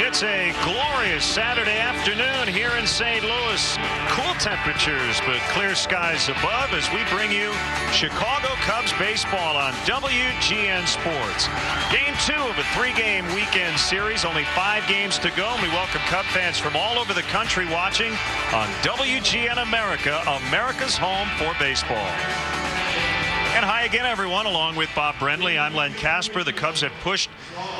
It's a glorious Saturday afternoon here in St. Louis. Cool temperatures, but clear skies above as we bring you Chicago Cubs baseball on WGN Sports. Game 2 of a 3-game weekend series. Only 5 games to go. And we welcome Cub fans from all over the country watching on WGN America, America's home for baseball. And hi again, everyone. Along with Bob Brendley, I'm Len Casper. The Cubs have pushed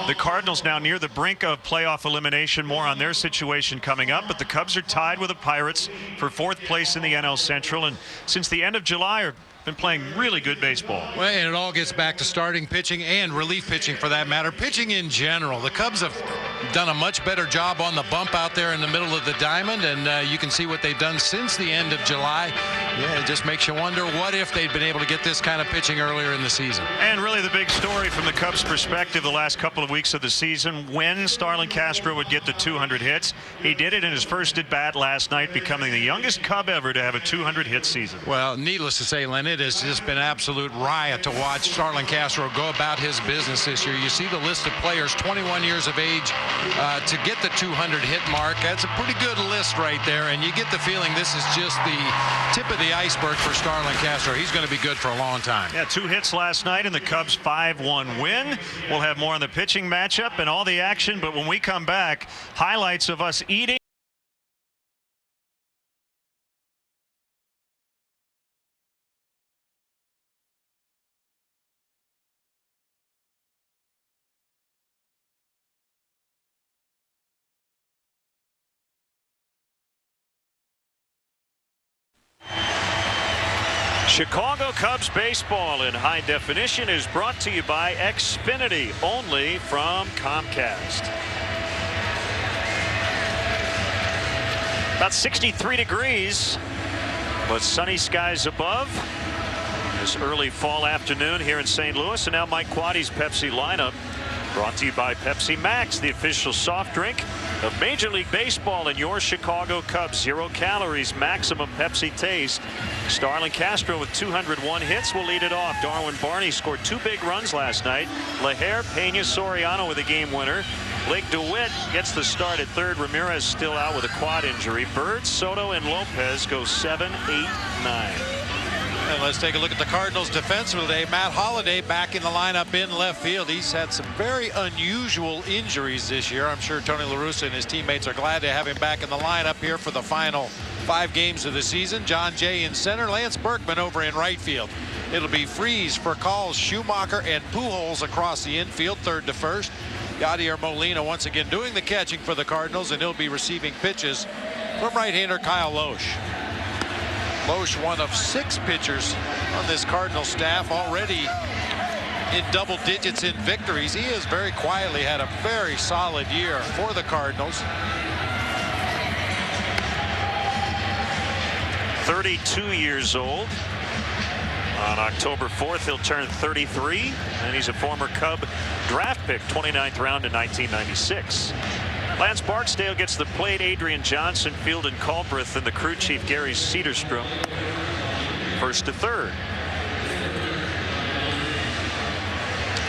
the Cardinals now near the brink of playoff elimination. More on their situation coming up. But the Cubs are tied with the Pirates for 4th place in the NL Central. And since the end of July, have been playing really good baseball. Well, and it all gets back to starting pitching and relief pitching for that matter. Pitching in general. The Cubs have done a much better job on the bump out there in the middle of the diamond, and you can see what they've done since the end of July. Yeah, it just makes you wonder what if they'd been able to get this kind of pitching earlier in the season. And really the big story from the Cubs' perspective the last couple of weeks of the season, when Starlin Castro would get the 200 hits. He did it in his first at-bat last night, becoming the youngest Cub ever to have a 200-hit season. Well, needless to say, Len, it has just been absolute riot to watch Starlin Castro go about his business this year. You see the list of players 21 years of age to get the 200-hit mark. That's a pretty good list right there, and you get the feeling this is just the tip of the iceberg for Starlin Castro. He's going to be good for a long time. Yeah, 2 hits last night in the Cubs' 5-1 win. We'll have more on the pitching matchup and all the action, but when we come back, highlights of us eating. Chicago Cubs baseball in high definition is brought to you by Xfinity, only from Comcast. About 63 degrees, but sunny skies above this early fall afternoon here in St. Louis. And now Mike Quaddy's Pepsi lineup, brought to you by Pepsi Max, the official soft drink of Major League Baseball and your Chicago Cubs. 0 calories, maximum Pepsi taste. Starlin Castro with 201 hits will lead it off. Darwin Barney scored 2 big runs last night. Leher, Pena, Soriano with a game winner. Blake DeWitt gets the start at third. Ramirez still out with a quad injury. Bird, Soto, and Lopez go 7, 8, 9. And let's take a look at the Cardinals defensive today. Matt Holliday back in the lineup in left field. He's had some very unusual injuries this year. I'm sure Tony La Russa and his teammates are glad to have him back in the lineup here for the final 5 games of the season. John Jay in center, Lance Berkman over in right field. It'll be Freese, Furcalls, Schumacher, and Pujols across the infield, third to first. Yadier Molina once again doing the catching for the Cardinals, and he'll be receiving pitches from right-hander Kyle Lohse. Lohse, one of 6 pitchers on this Cardinal staff, already in double digits in victories. He has very quietly had a very solid year for the Cardinals. 32 years old. On October 4th, he'll turn 33, and he's a former Cub draft pick, 29th round in 1996. Lance Barksdale gets the plate. Adrian Johnson, Field and Culbreth, and the crew chief Gary Cedarstrom first to third.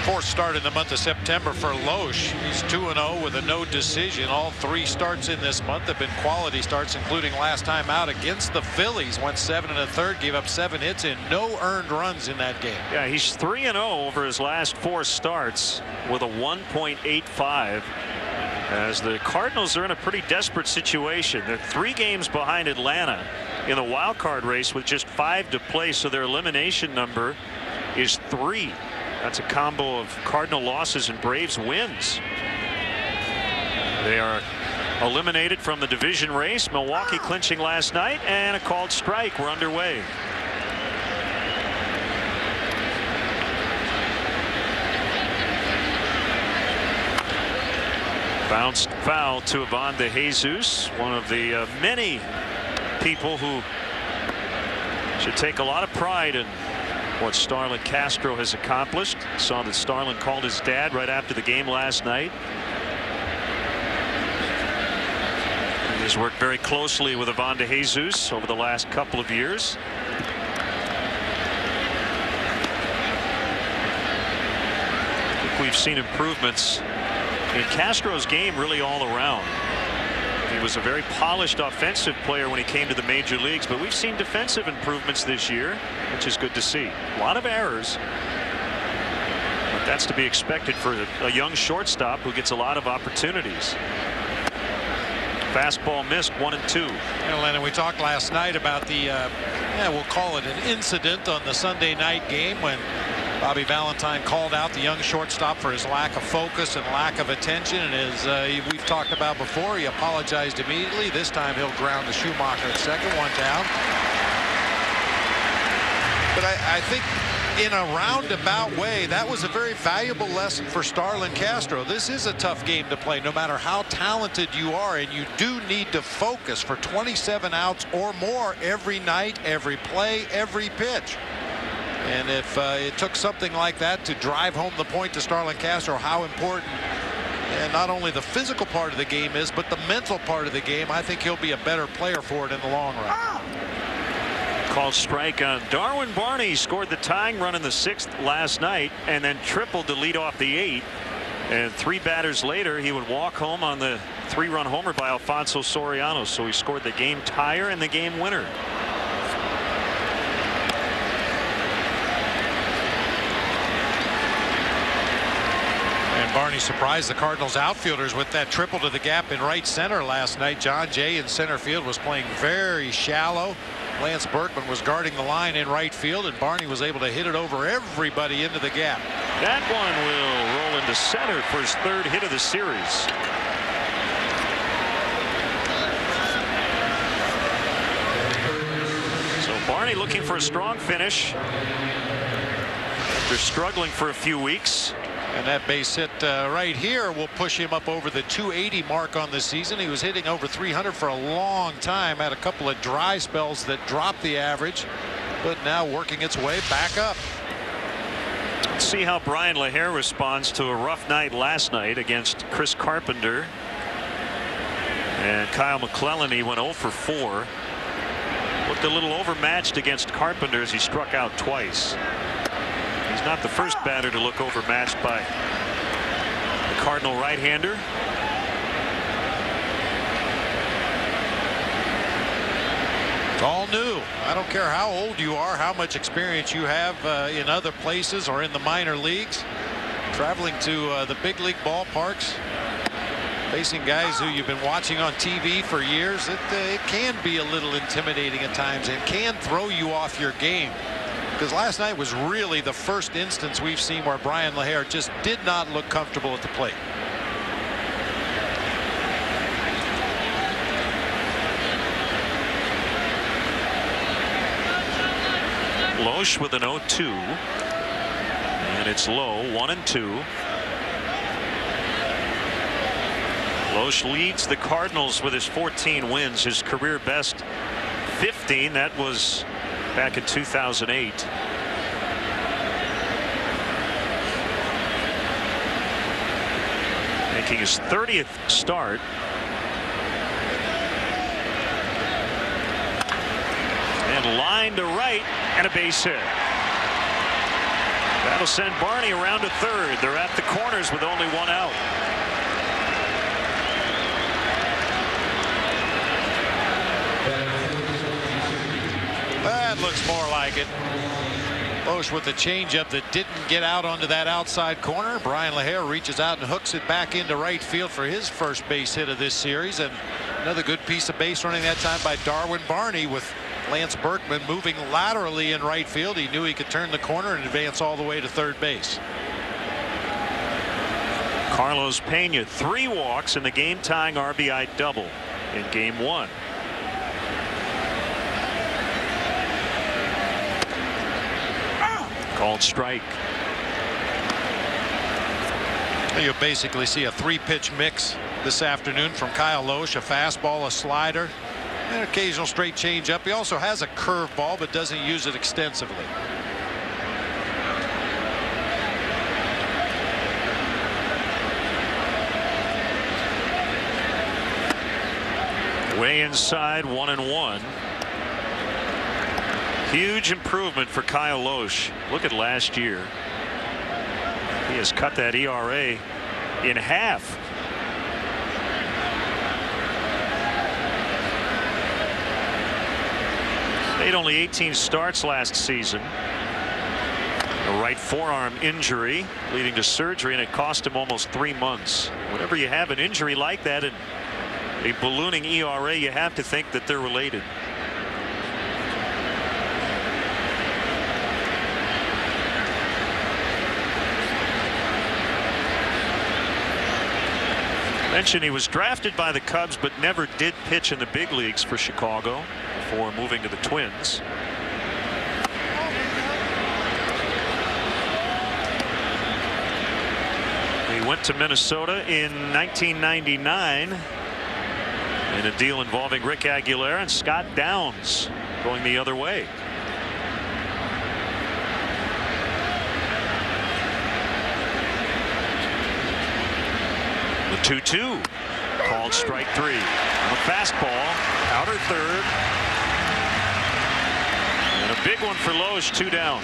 4th start in the month of September for Lohse. He's 2-0 with a no decision. All 3 starts in this month have been quality starts, including last time out against the Phillies. Went 7 1/3, gave up 7 hits and no earned runs in that game. Yeah, he's 3-0 over his last 4 starts with a 1.85. As the Cardinals are in a pretty desperate situation. They're 3 games behind Atlanta in the wild card race with just 5 to play, so their elimination number is 3. That's a combo of Cardinal losses and Braves wins. They are eliminated from the division race. Milwaukee clinching last night, and a called strike. We're underway. Bounced foul to Ivan de Jesus, one of the many people who should take a lot of pride in what Starlin Castro has accomplished. Saw that Starlin called his dad right after the game last night. He's worked very closely with Ivan de Jesus over the last couple of years. I think we've seen improvements In Castro's game really all around. He was a very polished offensive player when he came to the major leagues, but we've seen defensive improvements this year, which is good to see. A lot of errors, but that's to be expected for a young shortstop who gets a lot of opportunities. Fastball missed, 1-2. And Lennon, we talked last night about the we'll call it an incident on the Sunday night game when Bobby Valentine called out the young shortstop for his lack of focus and lack of attention, and as we've talked about before, he apologized immediately. This time he'll ground to Schumacher at second, one down. But I think in a roundabout way, that was a very valuable lesson for Starlin Castro. This is a tough game to play, no matter how talented you are, and you do need to focus for 27 outs or more every night, every play, every pitch. And if it took something like that to drive home the point to Starlin Castro, how important and not only the physical part of the game is, but the mental part of the game, I think he'll be a better player for it in the long run. Called strike on Darwin Barney. Scored the tying run in the 6th last night and then tripled to lead off the 8th. And 3 batters later, he would walk home on the 3-run homer by Alfonso Soriano. So he scored the game tire and the game winner. Barney surprised the Cardinals outfielders with that triple to the gap in right center last night. John Jay in center field was playing very shallow. Lance Berkman was guarding the line in right field, and Barney was able to hit it over everybody into the gap. That one will roll into center for his 3rd hit of the series. So Barney looking for a strong finish after struggling for a few weeks. And that base hit right here will push him up over the 280 mark on the season. He was hitting over 300 for a long time. Had a couple of dry spells that dropped the average, but now working its way back up. Let's see how Brian LaHair responds to a rough night last night against Chris Carpenter. And Kyle McClellan, he went 0 for 4. Looked a little overmatched against Carpenter as he struck out twice. He's not the first batter to look overmatched by the Cardinal right-hander. It's all new. I don't care how old you are, how much experience you have in other places or in the minor leagues. Traveling to the big league ballparks, facing guys who you've been watching on TV for years, it can be a little intimidating at times and can throw you off your game. Because last night was really the first instance we've seen where Brian LaHair just did not look comfortable at the plate. Loesch with an 0-2. And it's low, 1-2. Loesch leads the Cardinals with his 14 wins, his career best 15. That was back in 2008. Making his 30th start. And line to right and a base hit. That'll send Barney around to 3rd. They're at the corners with only 1 out. That looks more like it. Loesch with the changeup that didn't get out onto that outside corner. Brian LaHair reaches out and hooks it back into right field for his first base hit of this series. And another good piece of base running that time by Darwin Barney, with Lance Berkman moving laterally in right field. He knew he could turn the corner and advance all the way to 3rd base. Carlos Pena, 3 walks in the game-tying RBI double in Game 1. Called strike. You'll basically see a 3-pitch mix this afternoon from Kyle Loesch. A fastball, a slider, an occasional straight changeup. He also has a curveball, but doesn't use it extensively. Way inside, 1-1. Huge improvement for Kyle Loesch. Look at last year. He has cut that ERA in half. Made only 18 starts last season. A right forearm injury leading to surgery, and it cost him almost 3 months. Whenever you have an injury like that and a ballooning ERA, you have to think that they're related. Mentioned he was drafted by the Cubs but never did pitch in the big leagues for Chicago before moving to the Twins. He went to Minnesota in 1999 in a deal involving Rick Aguilera and Scott Downs, going the other way. The 2-2 called strike 3 on a fastball, outer third, and a big one for Loesch, 2 down.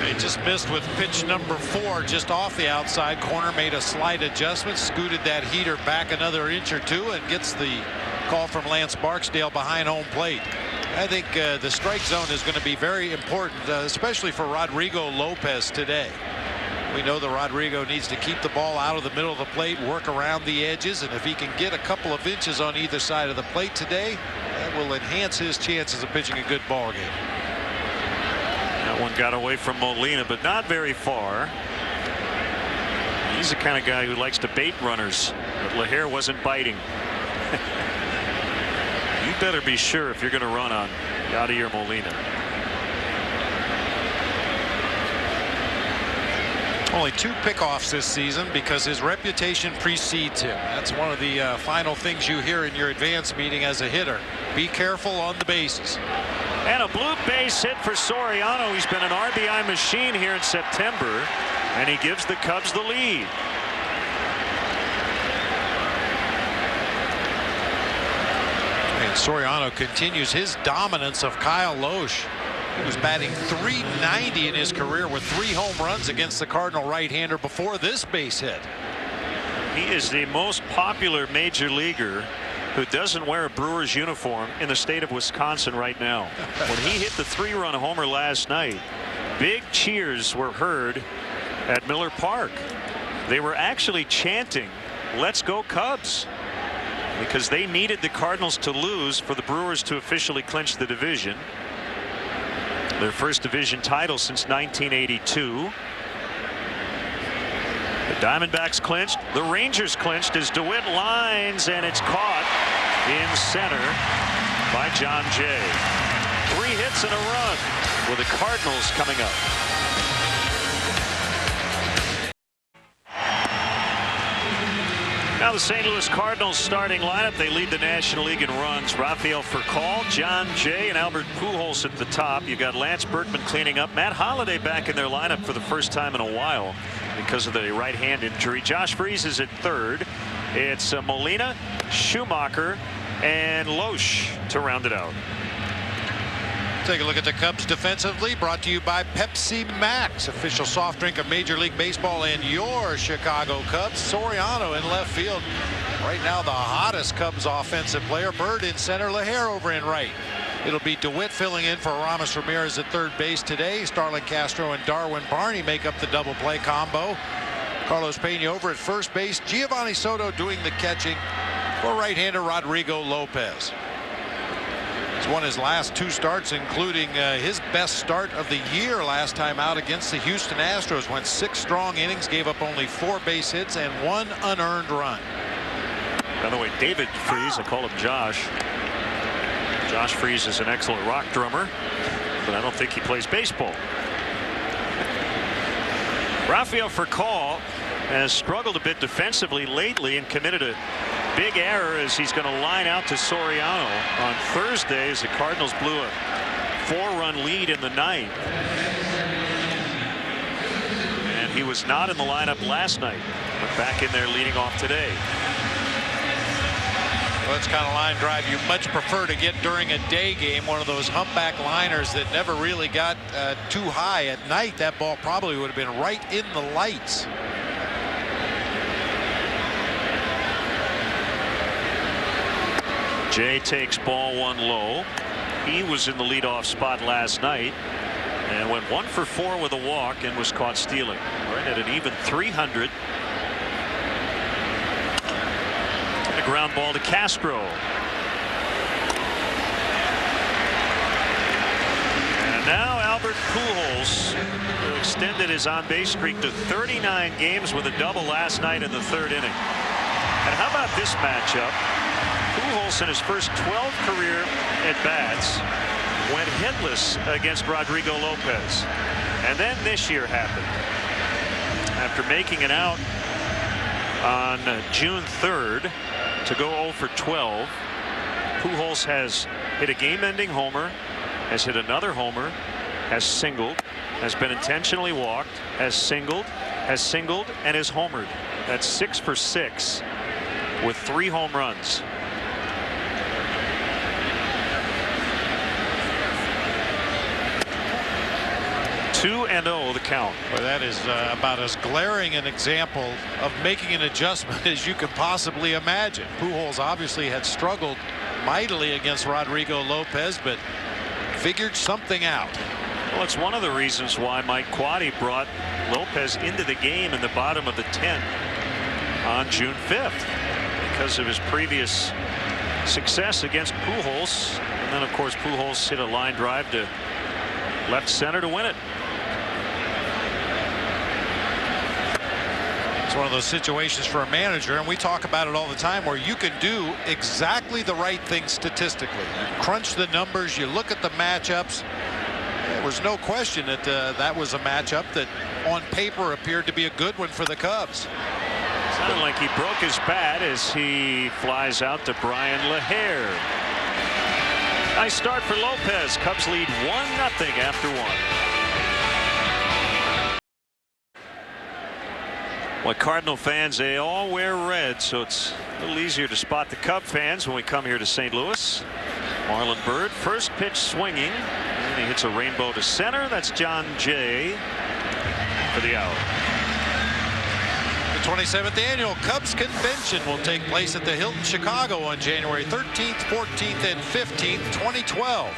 He just missed with pitch number 4, just off the outside corner, made a slight adjustment, scooted that heater back another inch or 2, and gets the call from Lance Barksdale behind home plate. I think the strike zone is going to be very important, especially for Rodrigo Lopez today. We know that Rodrigo needs to keep the ball out of the middle of the plate, work around the edges, and if he can get a couple of inches on either side of the plate today, that will enhance his chances of pitching a good ball game. That one got away from Molina, but not very far. He's the kind of guy who likes to bait runners, but LaHair wasn't biting. You better be sure if you're going to run on Yadier Molina. Only 2 pickoffs this season because his reputation precedes him. That's one of the final things you hear in your advance meeting as a hitter. Be careful on the bases. And a blue base hit for Soriano. He's been an RBI machine here in September, and he gives the Cubs the lead. And Soriano continues his dominance of Kyle Loesch. He was batting .390 in his career with 3 home runs against the Cardinal right-hander before this base hit. He is the most popular major leaguer who doesn't wear a Brewers uniform in the state of Wisconsin right now. When he hit the 3-run homer last night, big cheers were heard at Miller Park. They were actually chanting, "Let's go Cubs," because they needed the Cardinals to lose for the Brewers to officially clinch the division. Their first division title since 1982. The Diamondbacks clinched. The Rangers clinched as DeWitt lines, and it's caught in center by John Jay. 3 hits and a run with the Cardinals coming up. Now the St. Louis Cardinals starting lineup. They lead the National League in runs. Rafael Furcal, John Jay, and Albert Pujols at the top. You've got Lance Berkman cleaning up. Matt Holliday back in their lineup for the first time in a while because of the right hand injury. Josh Freese is at third. It's Molina, Schumacher, and Loesch to round it out. Take a look at the Cubs defensively, brought to you by Pepsi Max, official soft drink of Major League Baseball and your Chicago Cubs. Soriano in left field. Right now the hottest Cubs offensive player. Bird in center, LaHair over in right. It'll be DeWitt filling in for Aramis Ramirez at third base today. Starlin Castro and Darwin Barney make up the double play combo. Carlos Pena over at first base. Giovanni Soto doing the catching for right-hander Rodrigo Lopez. He's won his last 2 starts, including his best start of the year last time out against the Houston Astros. Went 6 strong innings, gave up only 4 base hits and 1 unearned run. By the way, David Freese, I call him Josh. Josh Freese is an excellent rock drummer, but I don't think he plays baseball. Rafael Furcal has struggled a bit defensively lately and committed a big error as he's going to line out to Soriano on Thursday as the Cardinals blew a 4-run lead in the 9th. And he was not in the lineup last night, but back in there leading off today. Well, it's kind of line drive you much prefer to get during a day game. One of those humpback liners that never really got too high. At night, that ball probably would have been right in the lights. Jay takes ball one low. He was in the leadoff spot last night and went 1 for 4 with a walk and was caught stealing. Right at an even 300. And a ground ball to Castro. And now Albert Pujols, who extended his on-base streak to 39 games with a double last night in the 3rd inning. And how about this matchup? Pujols in his first 12 career at-bats went hitless against Rodrigo Lopez. And then this year happened. After making it out on June 3rd to go 0 for 12, Pujols has hit a game-ending homer, has hit another homer, has singled, has been intentionally walked, has singled, and is homered. That's 6 for 6 with 3 home runs. 2-0 the count. Well, that is about as glaring an example of making an adjustment as you can possibly imagine. Pujols obviously had struggled mightily against Rodrigo Lopez, but figured something out. Well, it's one of the reasons why Mike Quade brought Lopez into the game in the bottom of the 10th on June 5th because of his previous success against Pujols. And then, of course, Pujols hit a line drive to left center to win it. It's one of those situations for a manager, and we talk about it all the time, where you can do exactly the right thing statistically. You crunch the numbers, you look at the matchups. There was no question that that was a matchup that on paper appeared to be a good one for the Cubs. Sounded like he broke his bat as he flies out to Brian LaHare. Nice start for Lopez. Cubs lead 1-0 after 1. Well, Cardinal fans, they all wear red, so it's a little easier to spot the Cub fans when we come here to St. Louis. Marlon Byrd, first pitch swinging, and he hits a rainbow to center. That's John Jay for the out. The 27th annual Cubs convention will take place at the Hilton Chicago on January 13th, 14th, and 15th, 2012.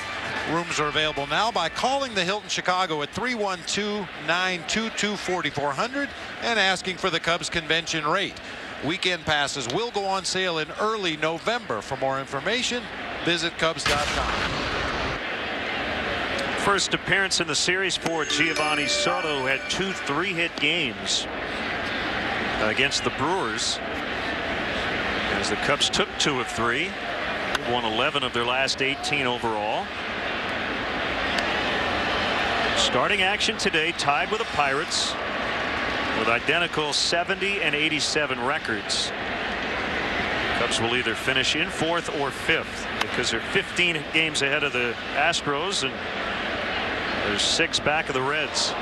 Rooms are available now by calling the Hilton Chicago at 312-922-4400 and asking for the Cubs convention rate. Weekend passes will go on sale in early November. For more information, visit Cubs.com. First appearance in the series for Giovanni Soto, who had 2 3-hit games against the Brewers, as the Cubs took 2 of 3, won 11 of their last 18 overall. Starting action today, tied with the Pirates with identical 70 and 87 records. Cubs will either finish in 4th or 5th because they're 15 games ahead of the Astros, and there's 6 back of the Reds.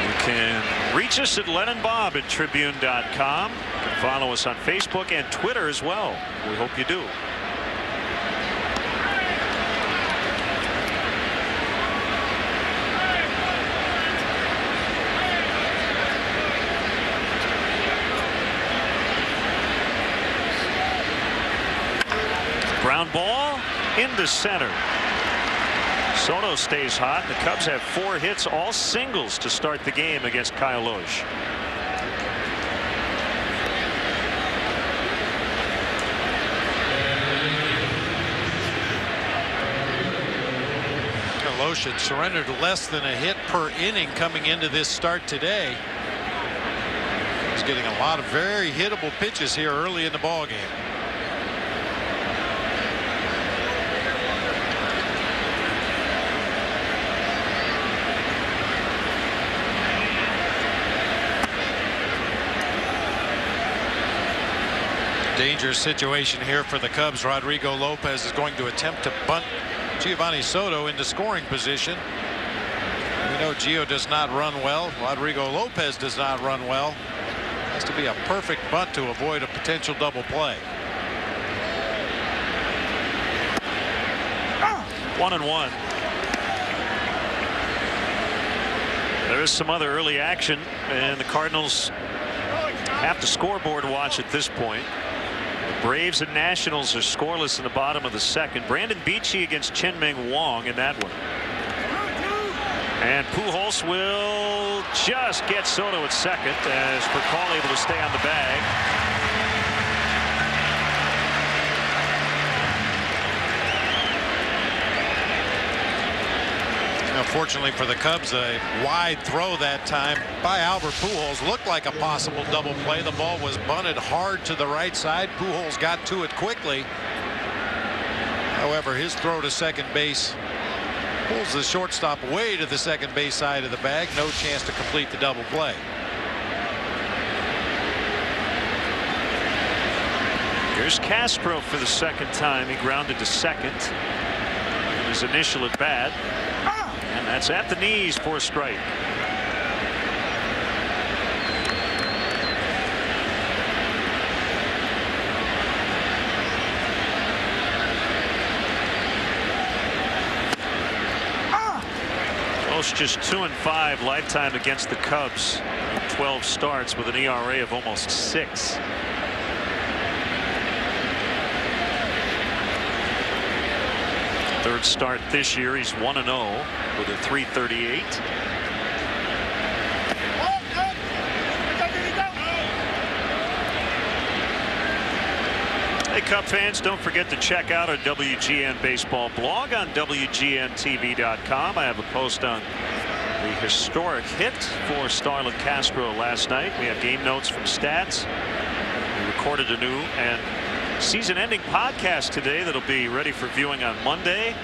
You can reach us at Len and Bob at Tribune.com. You can follow us on Facebook and Twitter as well. We hope you do. Ground ball into center. Soto stays hot. The Cubs have 4 hits, all singles, to start the game against Kyle Loesch. Loesch had surrendered less than a hit per inning coming into this start today. He's getting a lot of very hittable pitches here early in the ball game. Dangerous situation here for the Cubs. Rodrigo Lopez is going to attempt to bunt Giovanni Soto into scoring position. know Gio does not run well. Rodrigo Lopez does not run well. Has to be a perfect bunt to avoid a potential double play. 1-1. There is some other early action, and the Cardinals have to scoreboard watch at this point. The Braves and Nationals are scoreless in the bottom of the second. Brandon Beachy against Chen-Ming Wong in that one. And Pujols will just get Soto at second as Percal able to stay on the bag. Now, fortunately for the Cubs, a wide throw that time by Albert Pujols looked like a possible double play. The ball was bunted hard to the right side. Pujols got to it quickly. However, his throw to second base pulls the shortstop way to the second base side of the bag. No chance to complete the double play. Here's Castro for the second time. He grounded to second in his initial at bat. And that's at the knees for a strike. Most just 2-5 lifetime against the Cubs. 12 starts with an ERA of almost 6. Third start this year. He's 1-0 with a 338. Hey, Cub fans, don't forget to check out our WGN Baseball blog on WGNTV.com. I have a post on the historic hit for Starlin Castro last night. We have game notes from stats. We recorded a new and season-ending podcast today that'll be ready for viewing on Monday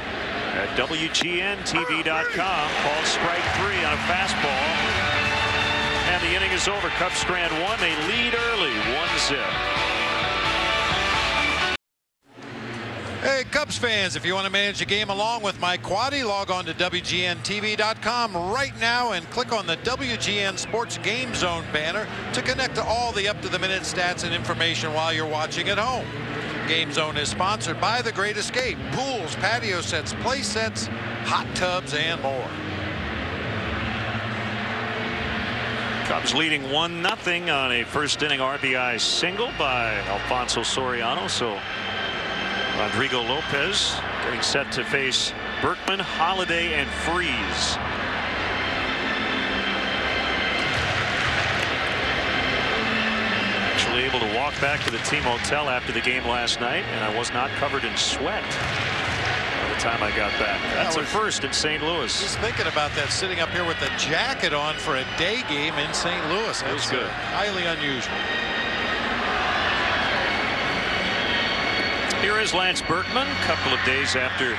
at WGNTV.com. Called strike 3 on a fastball. And the inning is over. Cubs strand 1. They lead early, 1-0. Hey, Cubs fans, if you want to manage a game along with Mike Quaddy, log on to WGNTV.com right now and click on the WGN Sports Game Zone banner to connect to all the up-to-the-minute stats and information while you're watching at home. Game Zone is sponsored by The Great Escape, pools, patio sets, play sets, hot tubs, and more. Cubs leading 1-0 on a first inning RBI single by Alfonso Soriano. So Rodrigo Lopez getting set to face Berkman, Holiday, and Freeze. Actually able to walk back to the team hotel after the game last night, and I was not covered in sweat by the time I got back. That's a first in St. Louis. Just thinking about that, sitting up here with a jacket on for a day game in St. Louis. That was good. Highly unusual. Here is Lance Berkman, a couple of days after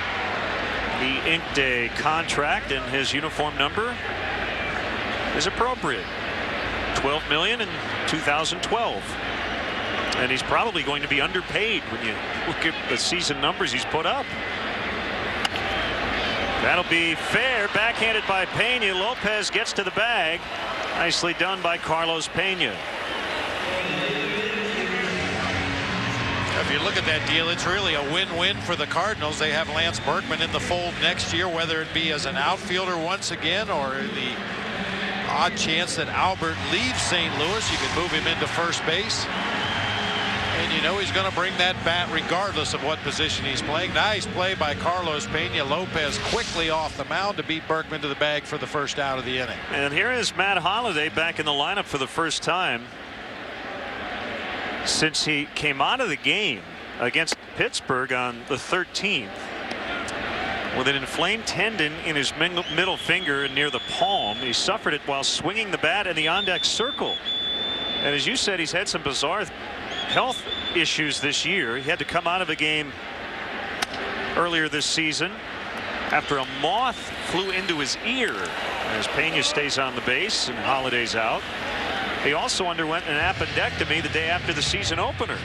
he inked a contract, and his uniform number is appropriate. $12 million in 2012. And he's probably going to be underpaid when you look at the season numbers he's put up. That'll be fair. Backhanded by Pena. Lopez gets to the bag. Nicely done by Carlos Pena. If you look at that deal, it's really a win-win for the Cardinals. They have Lance Berkman in the fold next year, whether it be as an outfielder once again or the odd chance that Albert leaves St. Louis. You can move him into first base. And you know he's going to bring that bat regardless of what position he's playing. Nice play by Carlos Pena. Lopez quickly off the mound to beat Berkman to the bag for the first out of the inning. And here is Matt Holliday back in the lineup for the first time since he came out of the game against Pittsburgh on the 13th with an inflamed tendon in his middle finger near the palm. He suffered it while swinging the bat in the on-deck circle. And as you said, he's had some bizarre health issues this year. He had to come out of a game earlier this season after a moth flew into his ear as Pena stays on the base and Holliday's out. He also underwent an appendectomy the day after the season opener.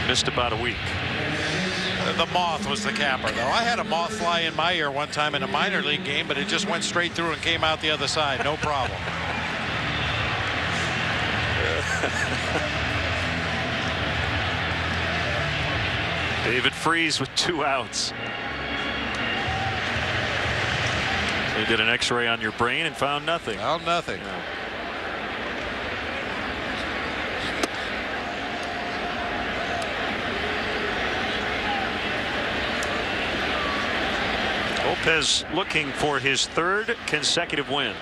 Missed about a week. The moth was the capper, though. I had a moth fly in my ear one time in a minor league game, but it just went straight through and came out the other side. No problem. David Freese with 2 outs. They did an X-ray on your brain and found nothing. Found nothing. Yeah. Lopez looking for his 3rd consecutive win.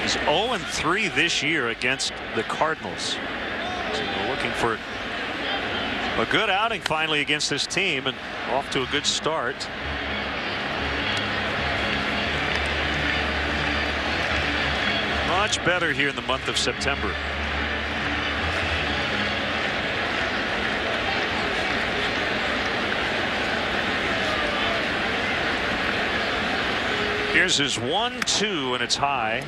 He's 0-3 this year against the Cardinals. So we're looking for a good outing finally against this team, and off to a good start. Much better here in the month of September. Here's his 1-2, and it's high.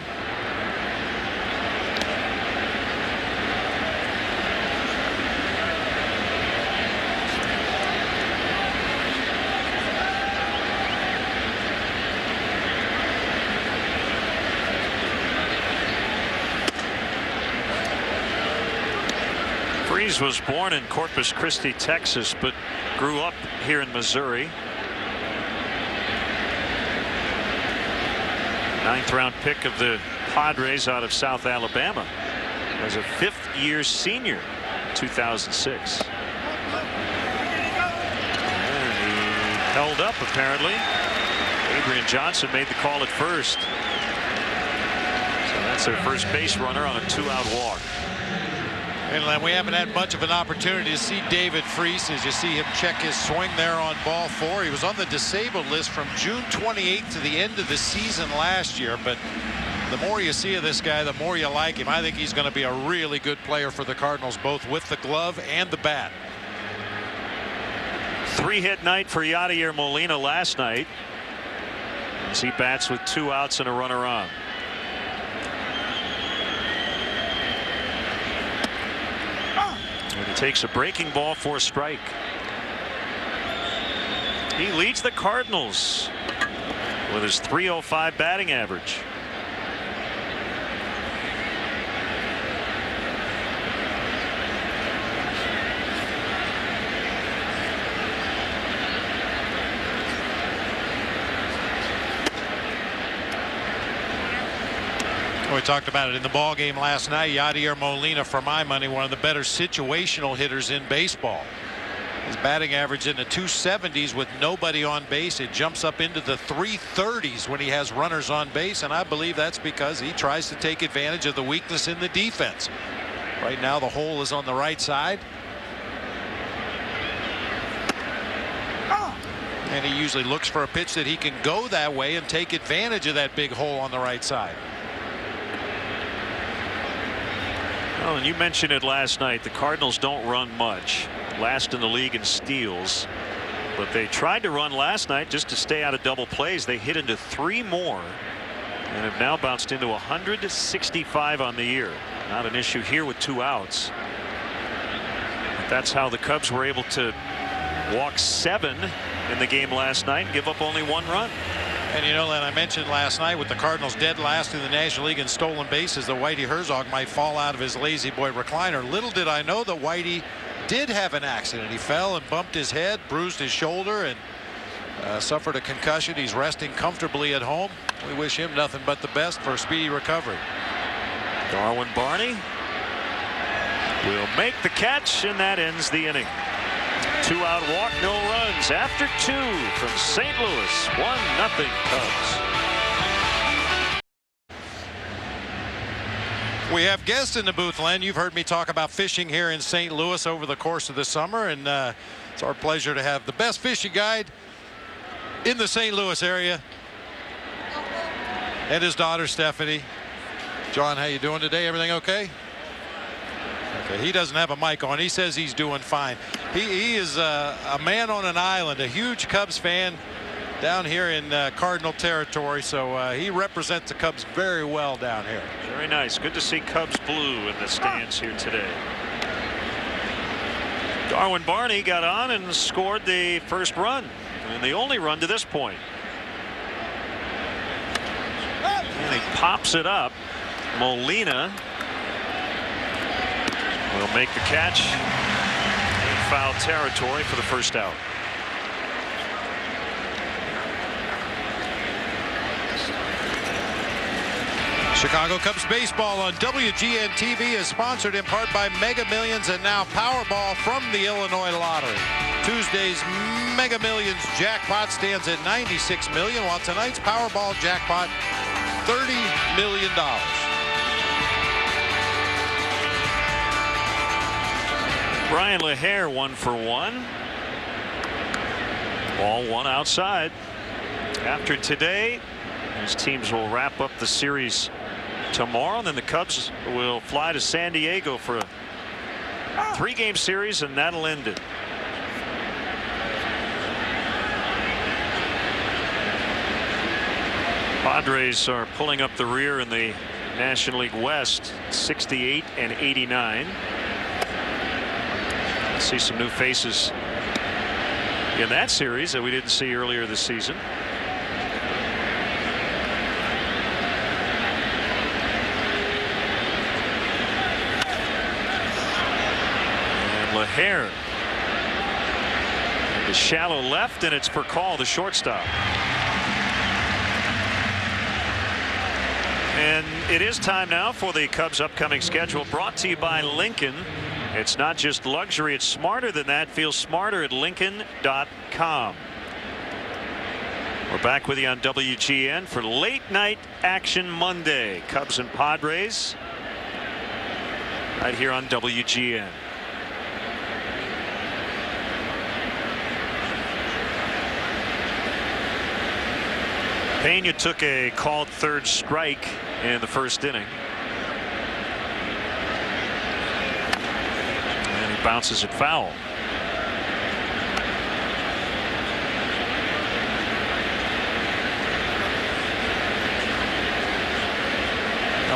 Freese was born in Corpus Christi, Texas, but grew up here in Missouri. 9th-round pick of the Padres out of South Alabama. As a 5th-year senior, 2006. And he held up, apparently. Adrian Johnson made the call at first. So that's their first base runner on a 2-out walk. And we haven't had much of an opportunity to see David Freese as you see him check his swing there on ball 4. He was on the disabled list from June 28th to the end of the season last year, but the more you see of this guy, the more you like him. I think he's going to be a really good player for the Cardinals, both with the glove and the bat. 3-hit night for Yadier Molina last night, as he bats with 2 outs and a runner on. And he takes a breaking ball for a strike. He leads the Cardinals with his .305 batting average. We talked about it in the ball game last night. Yadier Molina, for my money, one of the better situational hitters in baseball. His batting average in the 270s with nobody on base. It jumps up into the 330s when he has runners on base, and I believe that's because he tries to take advantage of the weakness in the defense. Right now the hole is on the right side. And he usually looks for a pitch that he can go that way and take advantage of that big hole on the right side. Well, and you mentioned it last night. The Cardinals don't run much. Last in the league in steals. But they tried to run last night just to stay out of double plays. They hit into 3 more and have now bounced into 165 on the year. Not an issue here with 2 outs. But that's how the Cubs were able to walk 7 in the game last night and give up only 1 run. And you know, Len, I mentioned last night with the Cardinals dead last in the National League in stolen bases, that Whitey Herzog might fall out of his lazy boy recliner. Little did I know that Whitey did have an accident. He fell and bumped his head, bruised his shoulder, and suffered a concussion. He's resting comfortably at home. We wish him nothing but the best for a speedy recovery. Darwin Barney will make the catch, and that ends the inning. 2-out walk, no runs after 2 from St. Louis. 1-0 Cubs. We have guests in the booth, Len. You've heard me talk about fishing here in St. Louis over the course of the summer, and it's our pleasure to have the best fishing guide in the St. Louis area and his daughter Stephanie. John, how you doing today? Everything okay? Okay, he doesn't have a mic on. He says he's doing fine. He is a man on an island, a huge Cubs fan down here in Cardinal territory, so he represents the Cubs very well down here. Very nice. Good to see Cubs blue in the stands here today. Darwin Barney got on and scored the first run, and the only run to this point. And he pops it up. Molina will make the catch in foul territory for the first out. Chicago Cubs baseball on WGN TV is sponsored in part by Mega Millions and now Powerball from the Illinois Lottery. Tuesday's Mega Millions jackpot stands at $96 million, while tonight's Powerball jackpot $30 million. Brian LaHare 1 for 1. Ball one outside. After today, his teams will wrap up the series tomorrow, and then the Cubs will fly to San Diego for a 3-game series, and that'll end it. Padres are pulling up the rear in the National League West, 68 and 89. Let's see some new faces in that series that we didn't see earlier this season. LaHare, the shallow left, and it's Percal, the shortstop. And it is time now for the Cubs' upcoming schedule, brought to you by Lincoln. It's not just luxury, it's smarter than that. Feel smarter at Lincoln.com. We're back with you on WGN for Late Night Action Monday. Cubs and Padres right here on WGN. Pena took a called third strike in the first inning. And he bounces it foul.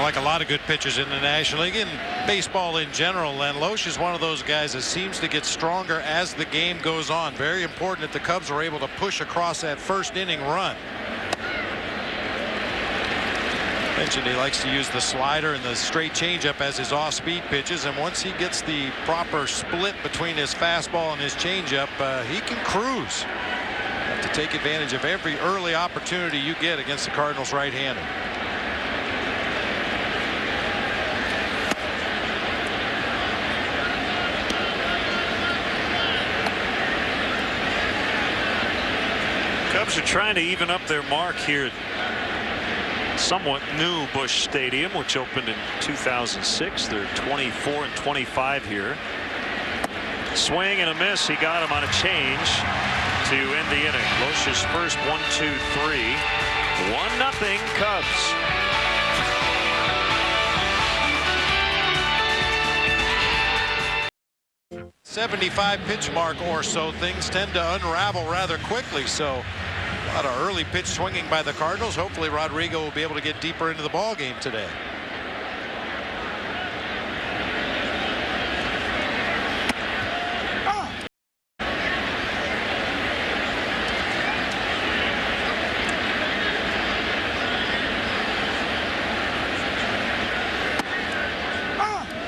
Like a lot of good pitchers in the National League and baseball in general, and Loesch is one of those guys that seems to get stronger as the game goes on. Very important that the Cubs were able to push across that first inning run. Mentioned he likes to use the slider and the straight changeup as his off-speed pitches, and once he gets the proper split between his fastball and his changeup, he can cruise. You have to take advantage of every early opportunity you get against the Cardinals right-hander. Cubs are trying to even up their mark here at somewhat new Busch Stadium, which opened in 2006. They're 24 and 25 here. Swing and a miss. He got him on a change to end the inning. Loesch's first 1-2-3. 1-0 Cubs. .75 pitch mark or so, things tend to unravel rather quickly. So a lot of early pitch swinging by the Cardinals. Hopefully Rodrigo will be able to get deeper into the ball game today.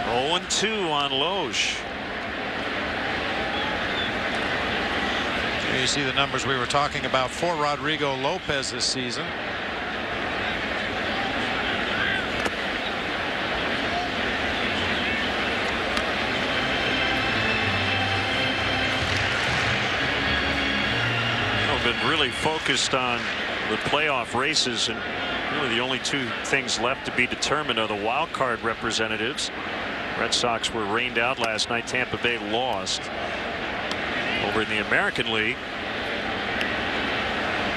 Oh, 0-2 on Loesch. You see the numbers we were talking about for Rodrigo Lopez this season. I've been really focused on the playoff races, and really the only two things left to be determined are the wild card representatives. Red Sox were rained out last night. Tampa Bay lost. Over in the American League.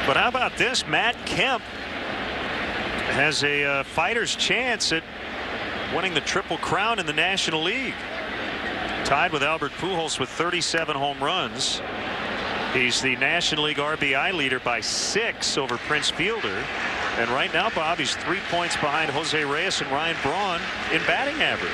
But how about this? Matt Kemp has a fighter's chance at winning the Triple Crown in the National League. Tied with Albert Pujols with 37 home runs. He's the National League RBI leader by 6 over Prince Fielder. And right now, Bob, he's 3 points behind Jose Reyes and Ryan Braun in batting average.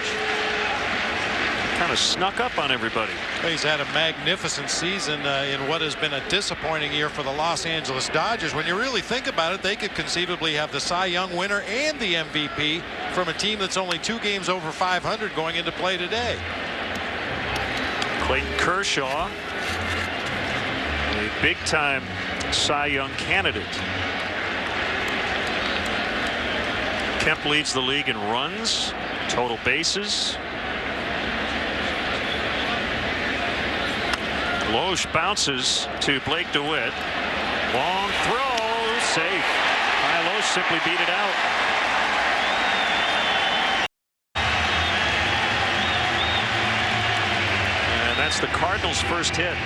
Kind of snuck up on everybody. He's had a magnificent season in what has been a disappointing year for the Los Angeles Dodgers. When you really think about it, they could conceivably have the Cy Young winner and the MVP from a team that's only 2 games over 500 going into play today. Clayton Kershaw, a big-time Cy Young candidate. Kemp leads the league in runs, total bases. Loesch bounces to Blake DeWitt. Long throw, safe. Loesch simply beat it out. And that's the Cardinals' first hit.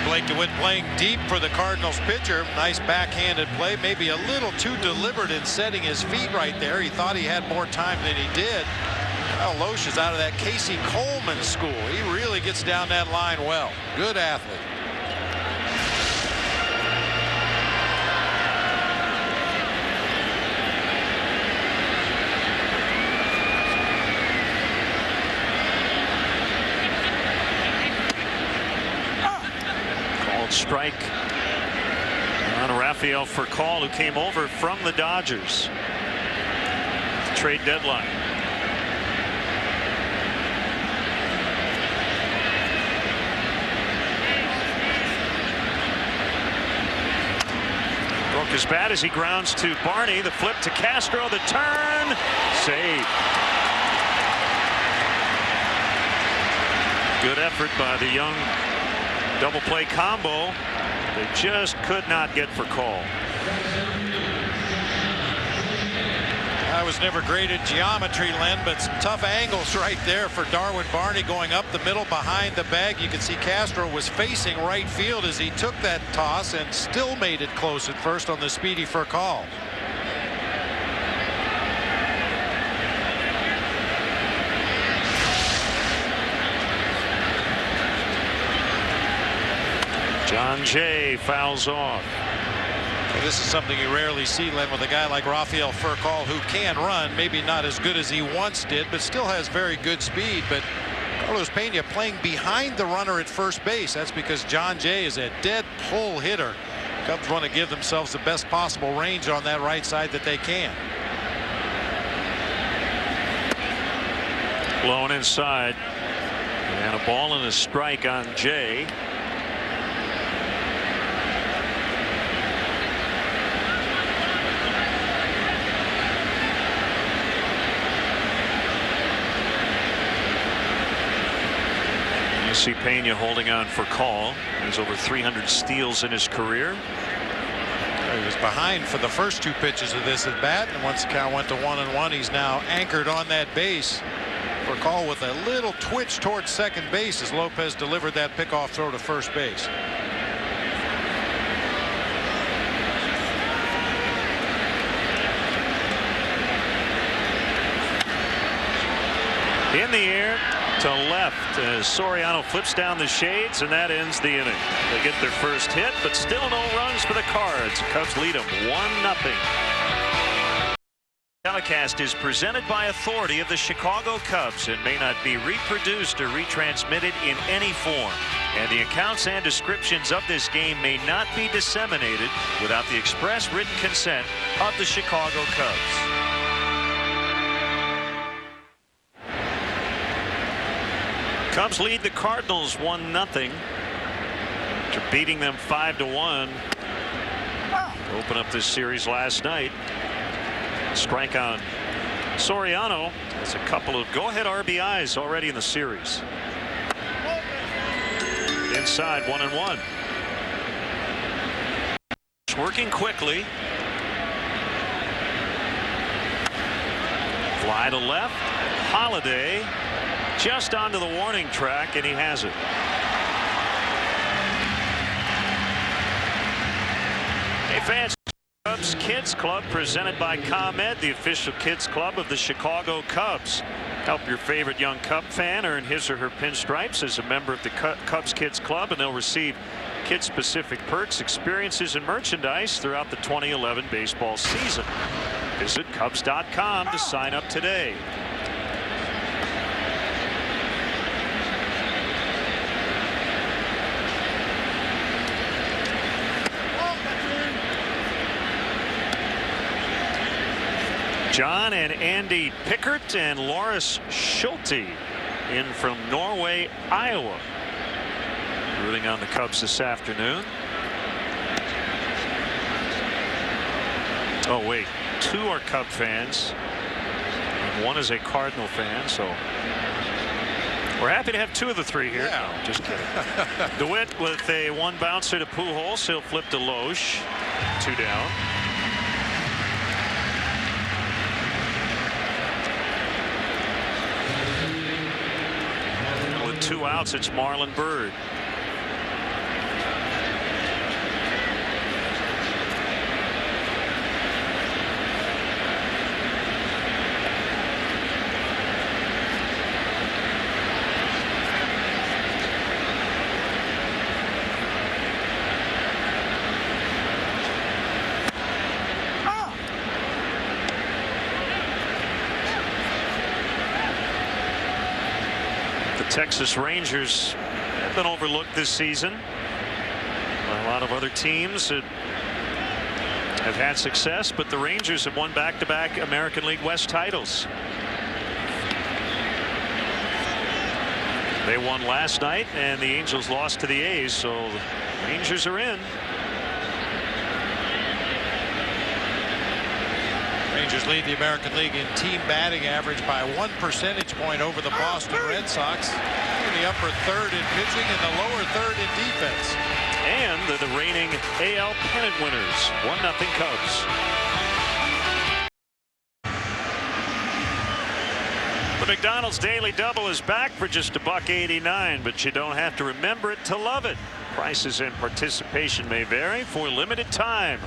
Blake DeWitt playing deep for the Cardinals pitcher. Nice backhanded play. Maybe a little too deliberate in setting his feet right there. He thought he had more time than he did. Well, Loesch is out of that Casey Coleman school. He really gets down that line well. Good athlete. Called strike on Rafael Furcal, who came over from the Dodgers. Trade deadline. Broke his bat as he grounds to Barney. The flip to Castro. The turn. Save. Good effort by the Young double play combo. They just could not get for call. I was never great at geometry, Len, but some tough angles right there for Darwin Barney going up the middle behind the bag. You can see Castro was facing right field as he took that toss and still made it close at first on the speedy Furcal. John Jay fouls off. This is something you rarely see, Len, with a guy like Rafael Furcal, who can run, maybe not as good as he once did, but still has very good speed. But Carlos Pena playing behind the runner at first base. That's because John Jay is a dead pull hitter. Cubs want to give themselves the best possible range on that right side that they can. Blown inside. And a ball and a strike on Jay. See Pena holding on for call. He's over 300 steals in his career. He was behind for the first 2 pitches of this at bat, and once the count went to 1-1, he's now anchored on that base. For call with a little twitch towards second base as Lopez delivered that pickoff throw to first base. In the air to left as Soriano flips down the shades, and that ends the inning. They get their first hit, but still no runs for the Cards. Cubs lead them 1-0. Telecast is presented by authority of the Chicago Cubs and may not be reproduced or retransmitted in any form. And the accounts and descriptions of this game may not be disseminated without the express written consent of the Chicago Cubs. Cubs lead the Cardinals 1-0 after beating them 5-1 to open up this series last night. Strike on Soriano has a couple of go-ahead RBIs already in the series. Inside 1-1. Working quickly. Fly to left. Holiday just onto the warning track, and he has it. Hey fans, Cubs Kids Club presented by ComEd, the official kids club of the Chicago Cubs. Help your favorite young Cub fan earn his or her pinstripes as a member of the Cubs Kids Club, and they'll receive kid-specific perks, experiences, and merchandise throughout the 2011 baseball season. Visit Cubs.com to sign up today. John and Andy Pickert and Loris Schulte in from Norway, Iowa. Rooting on the Cubs this afternoon. Oh wait, 2 are Cub fans and 1 is a Cardinal fan, so we're happy to have 2 of the 3 here. Yeah. No, just kidding. DeWitt with a 1 bouncer to Pujols. He'll flip to Loesch. 2 down. With 2 outs, it's Marlon Byrd. Texas Rangers have been overlooked this season. A lot of other teams that have had success, but the Rangers have won back-to-back American League West titles. They won last night, and the Angels lost to the A's, so the Rangers are in. Rangers lead the American League in team batting average by 1 percentage point over the Boston Red Sox. In the upper third in pitching and the lower third in defense. And they're the reigning AL pennant winners. 1-0 Cubs. The McDonald's Daily Double is back for just $1.89, but you don't have to remember it to love it. Prices and participation may vary for limited time.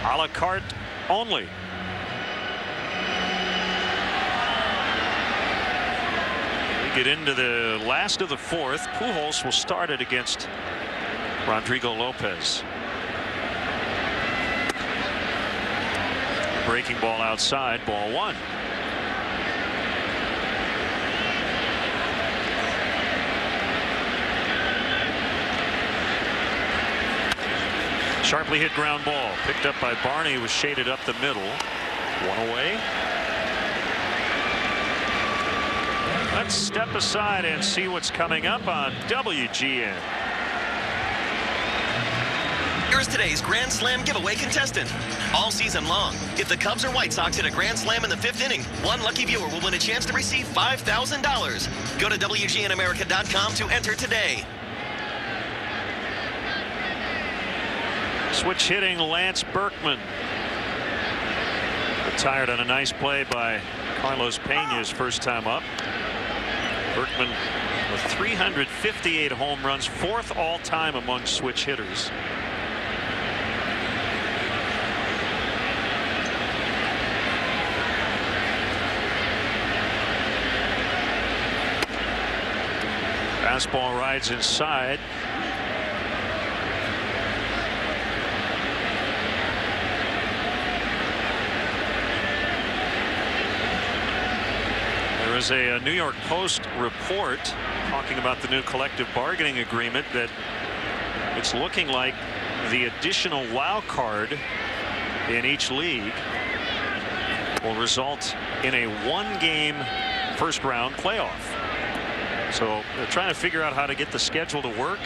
A la carte only. Get into the last of the 4th. Pujols will start it against Rodrigo Lopez. Breaking ball outside, ball 1. Sharply hit ground ball, picked up by Barney, was shaded up the middle. 1 away. Let's step aside and see what's coming up on WGN. Here's today's Grand Slam giveaway contestant. All season long, if the Cubs or White Sox hit a Grand Slam in the 5th inning, 1 lucky viewer will win a chance to receive $5,000. Go to WGNAmerica.com to enter today. Switch hitting Lance Berkman. Retired on a nice play by Carlos Pena's first time up. Berkman with 358 home runs, 4th all-time among switch hitters. Fastball rides inside. There is a New York Post report talking about the new collective bargaining agreement that it's looking like the additional wild card in each league will result in a 1-game first-round playoff. So they're trying to figure out how to get the schedule to work.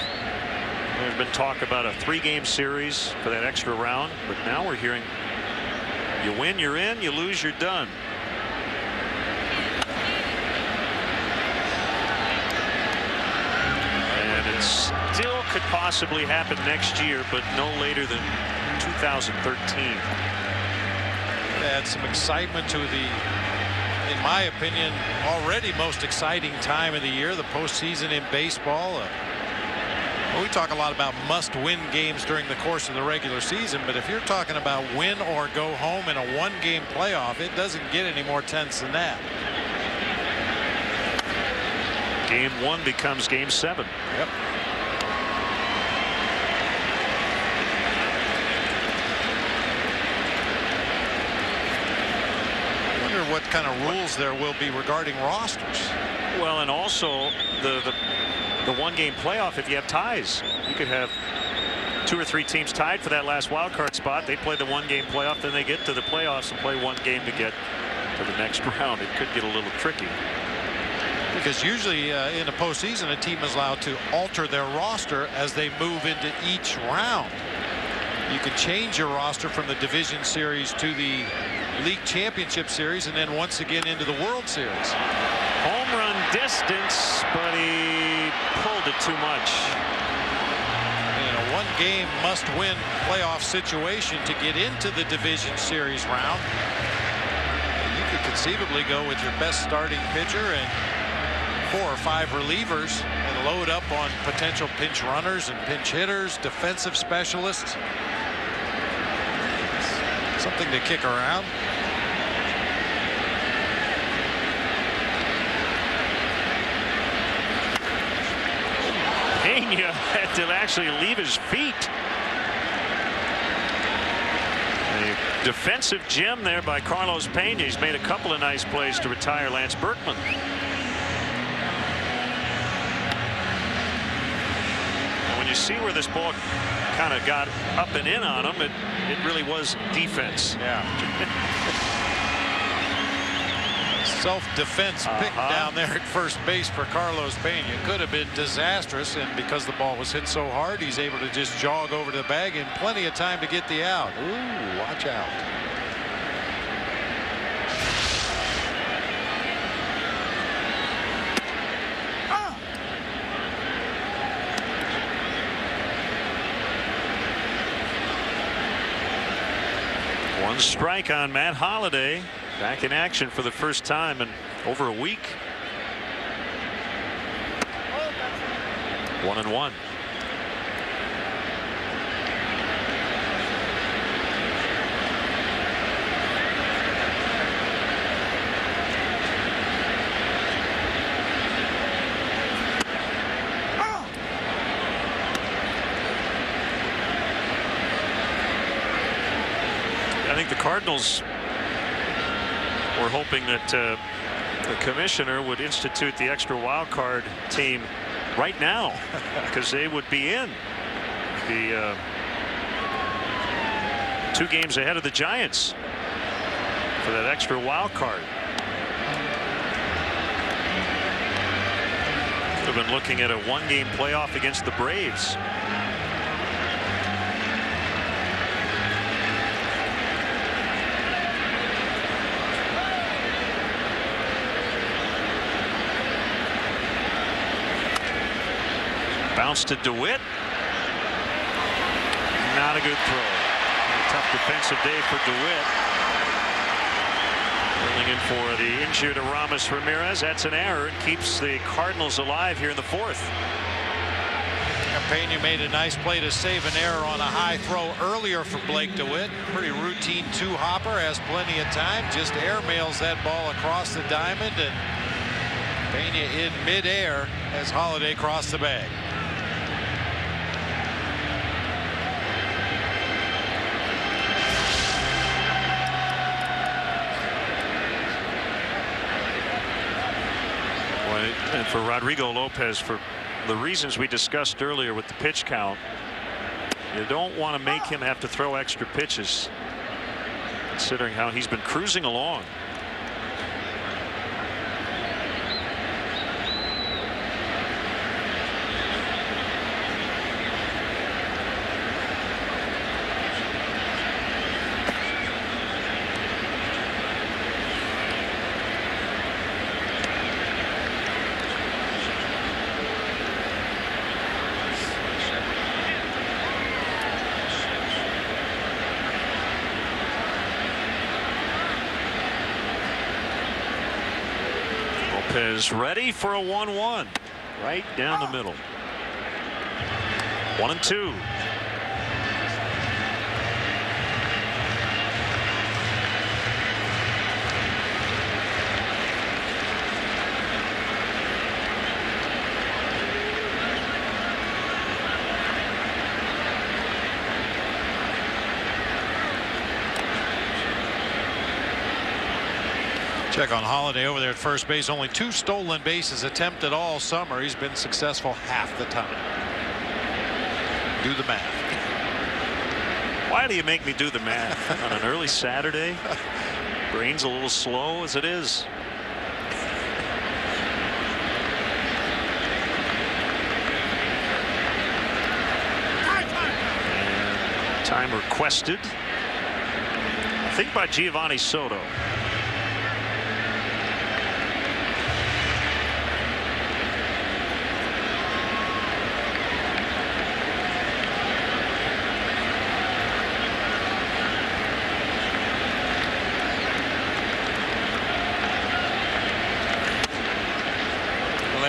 There's been talk about a 3-game series for that extra round, but now we're hearing you win, you're in, you lose, you're done. Still could possibly happen next year, but no later than 2013. Add some excitement to the, in my opinion, already most exciting time of the year, the postseason in baseball. We talk a lot about must-win games during the course of the regular season, but if you're talking about win or go home in a 1-game playoff, it doesn't get any more tense than that. Game 1 becomes game 7. Yep. what kind of rules there will be regarding rosters. Well, and also the one-game playoff. If you have ties, you could have 2 or 3 teams tied for that last wild card spot. They play the one-game playoff, then they get to the playoffs and play one game to get to the next round. It could get a little tricky. Because usually in the postseason, a team is allowed to alter their roster as they move into each round. You can change your roster from the division series to the league championship series, and then once again into the World Series. Home run distance, but he pulled it too much. In a one-game must-win playoff situation to get into the division series round, you could conceivably go with your best starting pitcher and 4 or 5 relievers and load up on potential pinch runners and pinch hitters, defensive specialists. Something to kick around. Pena had to actually leave his feet. A defensive gem there by Carlos Pena. He's made a couple of nice plays to retire Lance Berkman. When you see where this ball kind of got up and in on him, it really was defense. Yeah. Self-defense pick down there at first base for Carlos Pena. Could have been disastrous, and because the ball was hit so hard, he's able to just jog over to the bag and plenty of time to get the out. Ooh, watch out. One strike on Matt Holliday. Back in action for the first time in over a week. 1-1. I think the Cardinals were hoping that the commissioner would institute the extra wild card team right now because they would be in the 2 games ahead of the Giants for that extra wild card. We've been looking at a 1-game playoff against the Braves. Bounce to DeWitt. Not a good throw. A tough defensive day for DeWitt. Rolling in for the injured Aramis Ramirez. That's an error. It keeps the Cardinals alive here in the 4th. Pena made a nice play to save an error on a high throw earlier for Blake DeWitt. Pretty routine 2-hopper. Has plenty of time. Just airmails that ball across the diamond, and Pena in midair as Holliday crossed the bag. And for Rodrigo Lopez, for the reasons we discussed earlier with the pitch count, you don't want to make him have to throw extra pitches, considering how he's been cruising along. Lopez ready for a 1-1 right down the middle. 1-2. Check on Holiday over there at first base. Only 2 stolen bases attempted all summer. He's been successful half the time. Do the math. Why do you make me do the math on an early Saturday? Brain's a little slow as it is. And time requested, I think, by Giovanni Soto.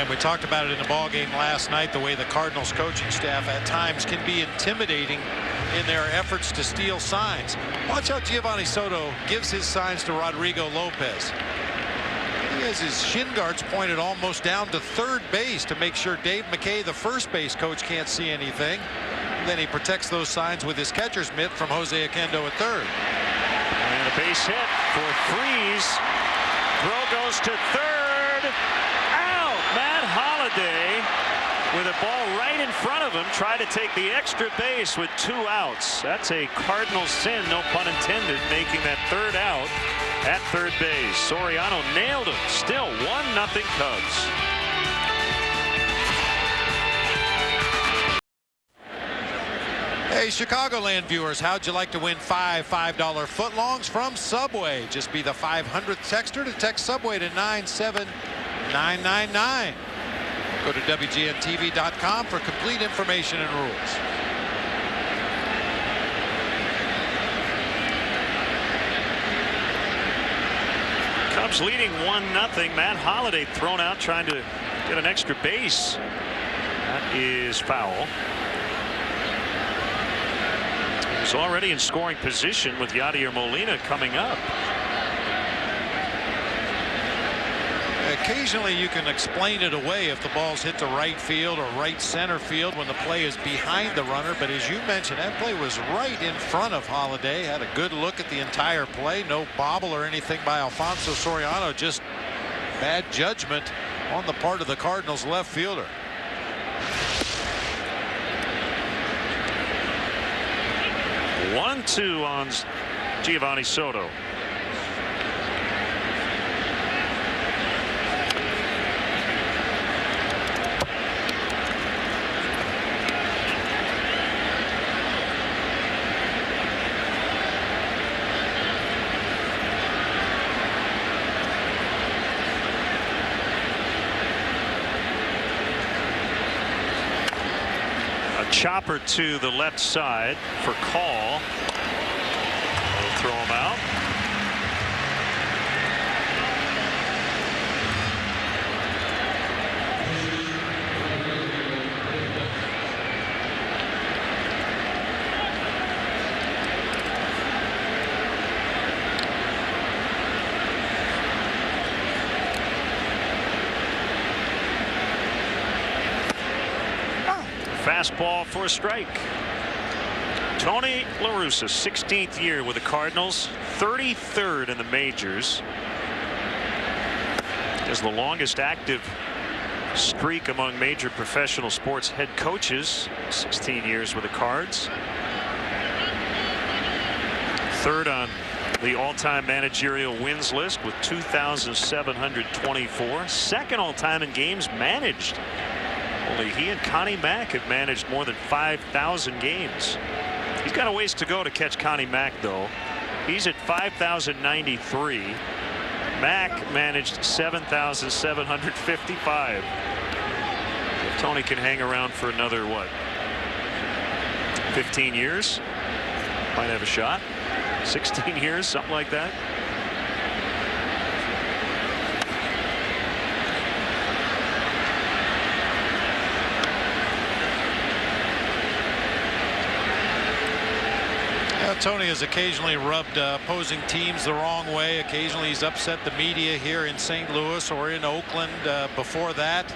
We talked about it in the ball game last night, the way the Cardinals coaching staff at times can be intimidating in their efforts to steal signs. Watch how Giovanni Soto gives his signs to Rodrigo Lopez. He has his shin guards pointed almost down to third base to make sure Dave McKay, the first base coach, can't see anything. And then he protects those signs with his catcher's mitt from Jose Oquendo at third. And a base hit for Freeze. Throw goes to third. Matt Holliday, with a ball right in front of him, tried to take the extra base with 2 outs. That's a Cardinal sin, no pun intended, making that third out at third base. Soriano nailed him. Still 1-0 Cubs. Hey, Chicagoland viewers, how'd you like to win 5 $5 footlongs from Subway? Just be the 500th texter to text Subway to 97999. Go to WGNTV.com for complete information and rules. Cubs leading 1-0. Matt Holliday thrown out trying to get an extra base. That is foul. He's already in scoring position with Yadier Molina coming up. Occasionally you can explain it away if the ball's hit to right field or right center field when the play is behind the runner. But as you mentioned, that play was right in front of Holliday. Had a good look at the entire play. No bobble or anything by Alfonso Soriano. Just bad judgment on the part of the Cardinals left fielder. One-two on Giovanni Soto. Chopper to the left side for call. They'll throw him out. Fastball for a strike. Tony La Russa, 16th year with the Cardinals, 33rd in the majors. Is the longest active streak among major professional sports head coaches. 16 years with the Cards. Third on the all-time managerial wins list with 2,724. Second all-time in games managed. Only he and Connie Mack have managed more than 5,000 games. He's got a ways to go to catch Connie Mack, though. He's at 5,093. Mack managed 7,755. If Tony can hang around for another, what, 15 years? Might have a shot. 16 years, something like that. Tony has occasionally rubbed opposing teams the wrong way. Occasionally he's upset the media here in St. Louis or in Oakland before that.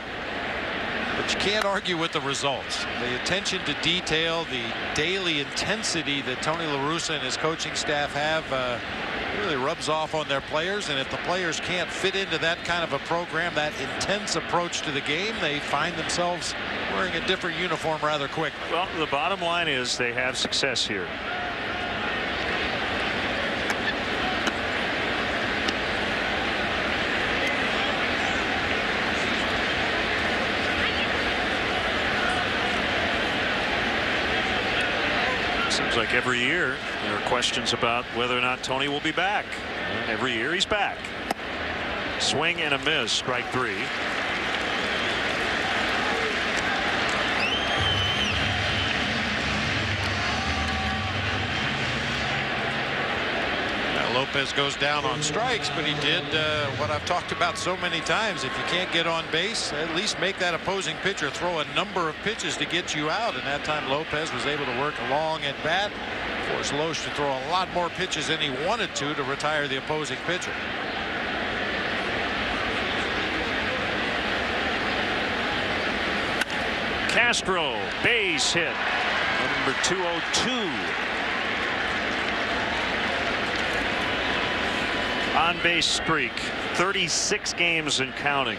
But you can't argue with the results. The attention to detail, the daily intensity that Tony La Russa and his coaching staff have really rubs off on their players, and if the players can't fit into that kind of a program, that intense approach to the game, they find themselves wearing a different uniform rather quick. Well, the bottom line is they have success here. Seems like every year there are questions about whether or not Tony will be back. Every year he's back. Swing and a miss, strike three. Lopez goes down on strikes, but he did what I've talked about so many times. If you can't get on base, at least make that opposing pitcher throw a number of pitches to get you out. And that time Lopez was able to work along at bat, force Loesch to throw a lot more pitches than he wanted to retire the opposing pitcher. Castro, base hit. Number 202. On base streak, 36 games and counting.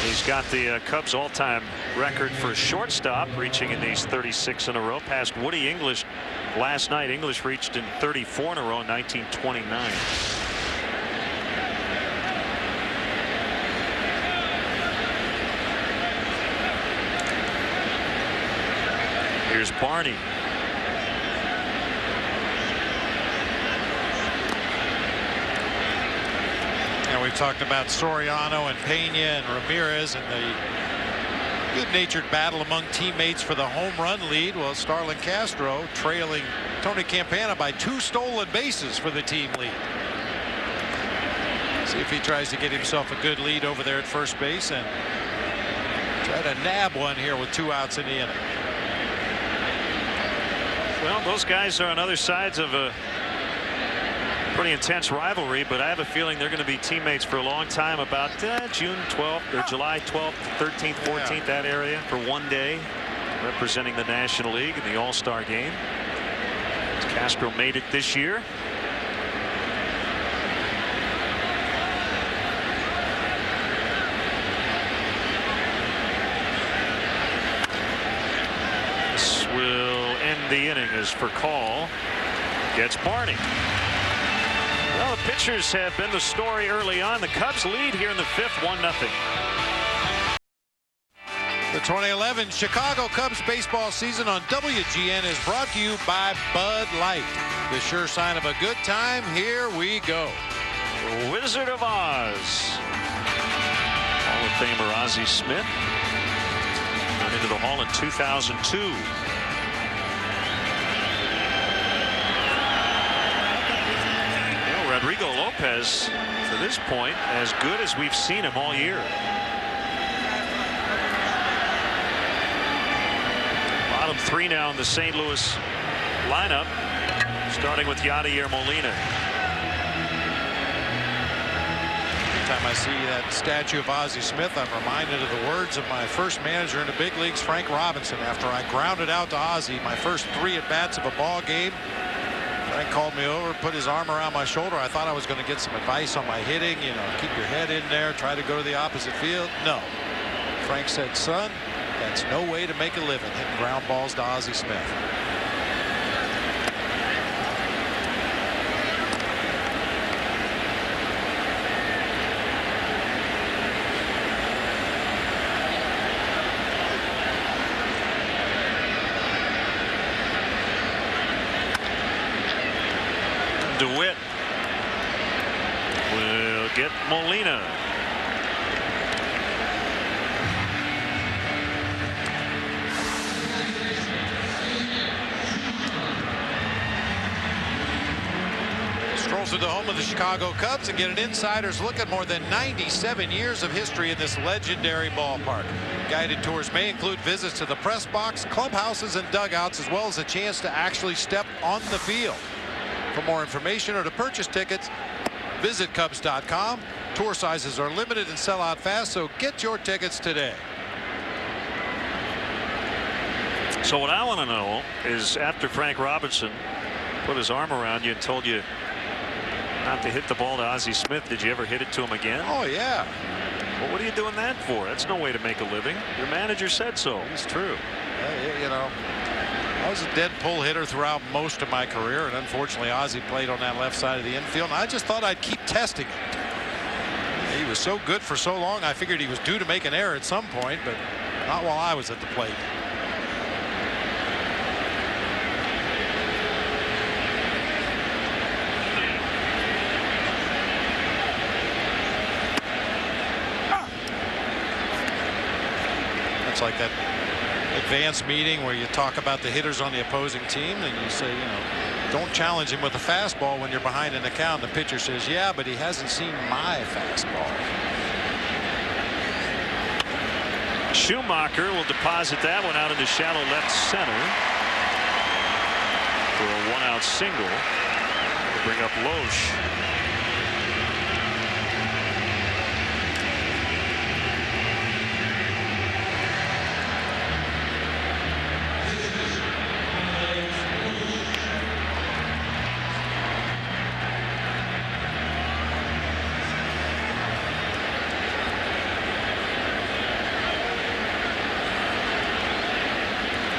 He's got the Cubs all-time record for shortstop, reaching in these 36 in a row, past Woody English last night. English reached in 34 in a row in 1929. Here's Barney. We've talked about Soriano and Pena and Ramirez and the good-natured battle among teammates for the home run lead. Well, Starlin Castro trailing Tony Campana by 2 stolen bases for the team lead. See if he tries to get himself a good lead over there at first base and try to nab one here with 2 outs in the inning. Well, those guys are on other sides of a pretty intense rivalry, but I have a feeling they're going to be teammates for a long time, about June 12th or July 12th, 13th, 14th, that area, for one day, representing the National League in the All-Star game. Castro made it this year. This will end the inning as for call gets Barney. Well, the pitchers have been the story early on. The Cubs lead here in the 5th, 1-0. The 2011 Chicago Cubs baseball season on WGN is brought to you by Bud Light. The sure sign of a good time. Here we go. Wizard of Oz. Hall of Famer Ozzie Smith went into the Hall in 2002. Rodrigo Lopez, to this point, as good as we've seen him all year. Bottom 3 now in the St. Louis lineup, starting with Yadier Molina. Anytime I see that statue of Ozzie Smith, I'm reminded of the words of my first manager in the big leagues, Frank Robinson. After I grounded out to Ozzie my first 3 at-bats of a ball game, Frank called me over, put his arm around my shoulder. I thought I was going to get some advice on my hitting, you know, keep your head in there, try to go to the opposite field. No. Frank said, son, that's no way to make a living, hitting ground balls to Ozzie Smith. DeWitt will get Molina. Strolls to the home of the Chicago Cubs and get an insider's look at more than 97 years of history in this legendary ballpark. Guided tours may include visits to the press box, clubhouses, and dugouts, as well as a chance to actually step on the field. For more information or to purchase tickets, visit Cubs.com. Tour sizes are limited and sell out fast, so get your tickets today. So what I want to know is, after Frank Robinson put his arm around you and told you Not to hit the ball to Ozzie Smith. Did you ever hit it to him again? Oh, yeah. Well, what are you doing that for? That's no way to make a living. Your manager said so. It's true. You know, I was a dead pull hitter throughout most of my career, and unfortunately Ozzie played on that left side of the infield, and I just thought I'd keep testing it. He was so good for so long, I figured he was due to make an error at some point, but not while I was at the plate. It's like that advanced meeting where you talk about the hitters on the opposing team, and you say, you know, don't challenge him with a fastball when you're behind in the count. The pitcher says, yeah, but he hasn't seen my fastball. Schumacher will deposit that one out into shallow left center for a 1-out single. We'll bring up Loesch.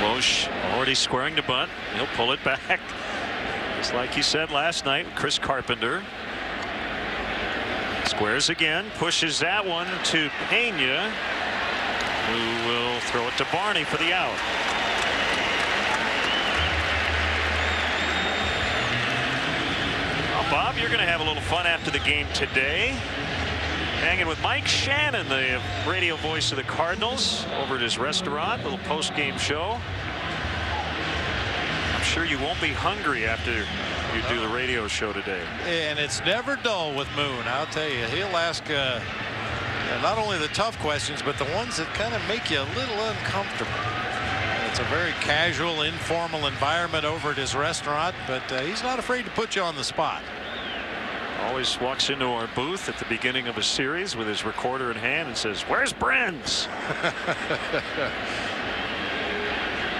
Loesch already squaring the bunt. He'll pull it back. Just like he said last night, Chris Carpenter. Squares again, pushes that one to Pena, who will throw it to Barney for the out. Well, Bob, you're going to have a little fun after the game today. Hanging with Mike Shannon, the radio voice of the Cardinals, over at his restaurant, little post-game show. I'm sure you won't be hungry after you do the radio show today. And it's never dull with Moon. I'll tell you, he'll ask not only the tough questions, but the ones that kind of make you a little uncomfortable. It's a very casual, informal environment over at his restaurant, but he's not afraid to put you on the spot. Always walks into our booth at the beginning of a series with his recorder in hand and says, "Where's Brenz?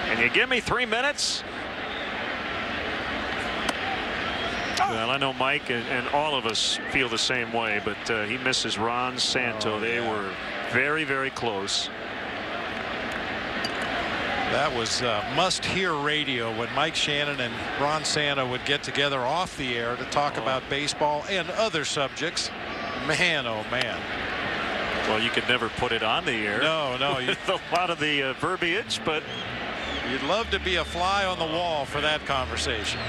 Can you give me 3 minutes?" Well, I know Mike and all of us feel the same way, but he misses Ron Santo. They were very, very close. That was must-hear radio when Mike Shannon and Ron Santo would get together off the air to talk about baseball and other subjects. Man, oh man. Well, you could never put it on the air. No. A lot of the verbiage, but you'd love to be a fly on the wall for that conversation.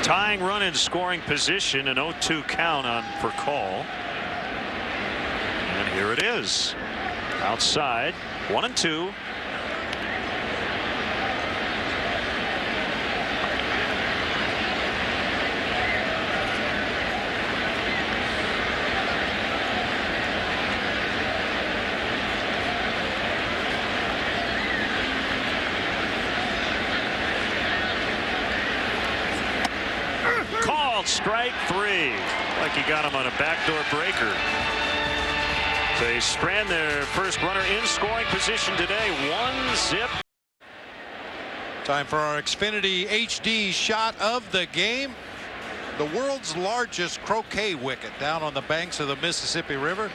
Tying run in scoring position, an 0-2 count on for call. And here it is. Outside, 1-2. Strike 3. Like he got him on a backdoor breaker. They strand their first runner in scoring position today. 1-zip. Time for our Xfinity HD shot of the game. The world's largest croquet wicket down on the banks of the Mississippi River.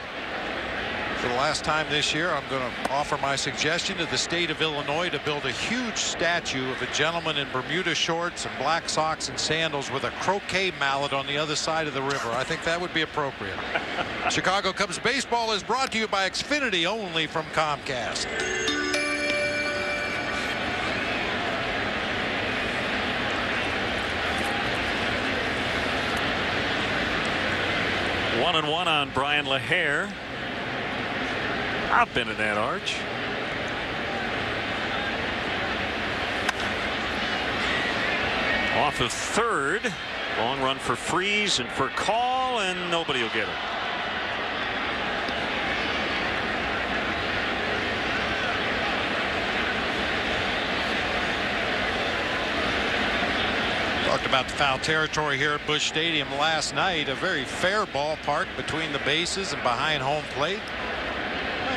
For the last time this year, I'm going to offer my suggestion to the state of Illinois to build a huge statue of a gentleman in Bermuda shorts and black socks and sandals with a croquet mallet on the other side of the river. I think that would be appropriate. Chicago Cubs baseball is brought to you by Xfinity, only from Comcast. One and one on Brian LaHare. I've been in that arch. Off of third. Long run for Freeze and for Call, and nobody will get it. Talked about the foul territory here at Busch Stadium last night. A very fair ballpark between the bases and behind home plate.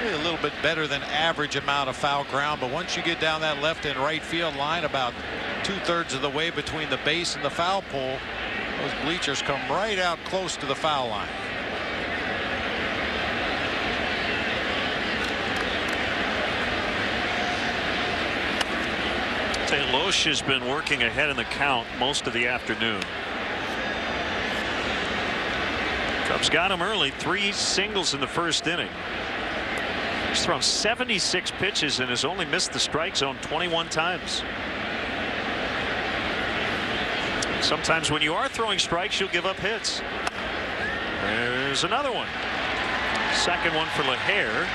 Maybe a little bit better than average amount of foul ground, but once you get down that left and right field line about 2/3 of the way between the base and the foul pole, those bleachers come right out close to the foul line. St. Louis has been working ahead in the count most of the afternoon. Cubs got him early, 3 singles in the first inning. He's thrown 76 pitches and has only missed the strike zone 21 times. Sometimes when you are throwing strikes, you'll give up hits. There's another one. Second one for LaHare.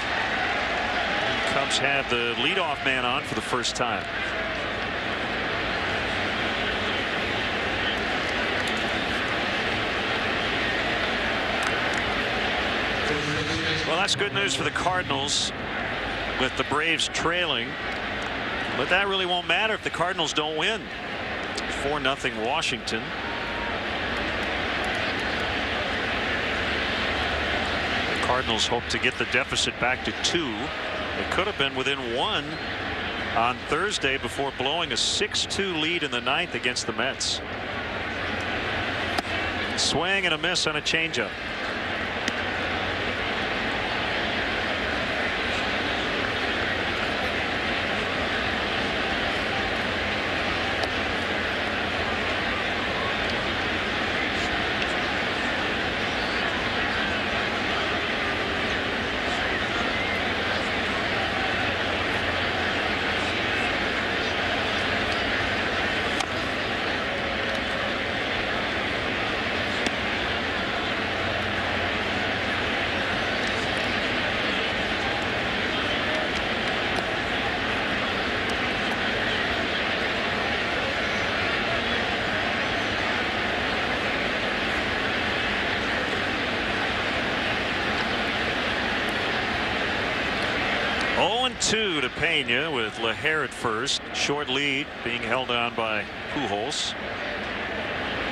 Cubs have the leadoff man on for the first time. Well, that's good news for the Cardinals with the Braves trailing. But that really won't matter if the Cardinals don't win. 4-0 Washington. The Cardinals hope to get the deficit back to 2. It could have been within 1 on Thursday before blowing a 6-2 lead in the 9th against the Mets. Swing and a miss on a changeup. To Pena with LaHare at first. Short lead being held on by Pujols.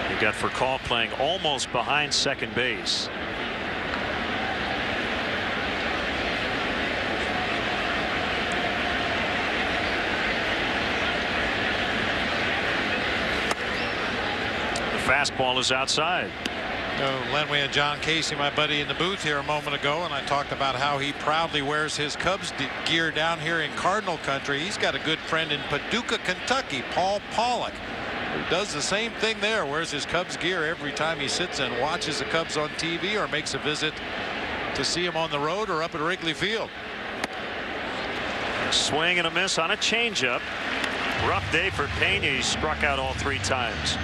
You got Furcal playing almost behind second base. The fastball is outside. Len, we had John Casey, my buddy, in the booth here a moment ago, and I talked about how he proudly wears his Cubs gear down here in Cardinal country. He's got a good friend in Paducah, Kentucky, Paul Pollock, who does the same thing there, wears his Cubs gear every time he sits and watches the Cubs on TV or makes a visit to see him on the road or up at Wrigley Field. Swing and a miss on a changeup. Rough day for Pena. He struck out all 3 times.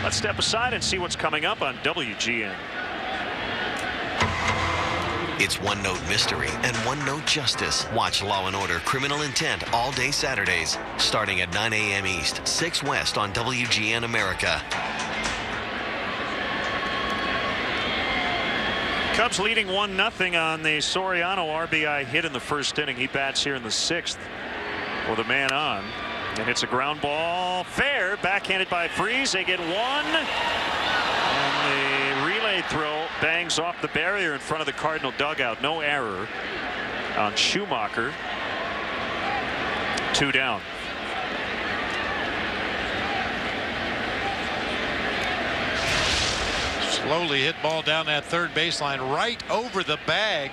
Let's step aside and see what's coming up on WGN. It's one-note mystery and one-note justice. Watch Law & Order Criminal Intent all day Saturdays, starting at 9 a.m. East, 6 West on WGN America. Cubs leading 1-0 on the Soriano RBI hit in the first inning. He bats here in the 6th with a man on. And it's a ground ball, fair, backhanded by Freese. They get 1, and the relay throw bangs off the barrier in front of the Cardinal dugout. No error on Schumacher. 2 down. Slowly hit ball down that third baseline right over the bag.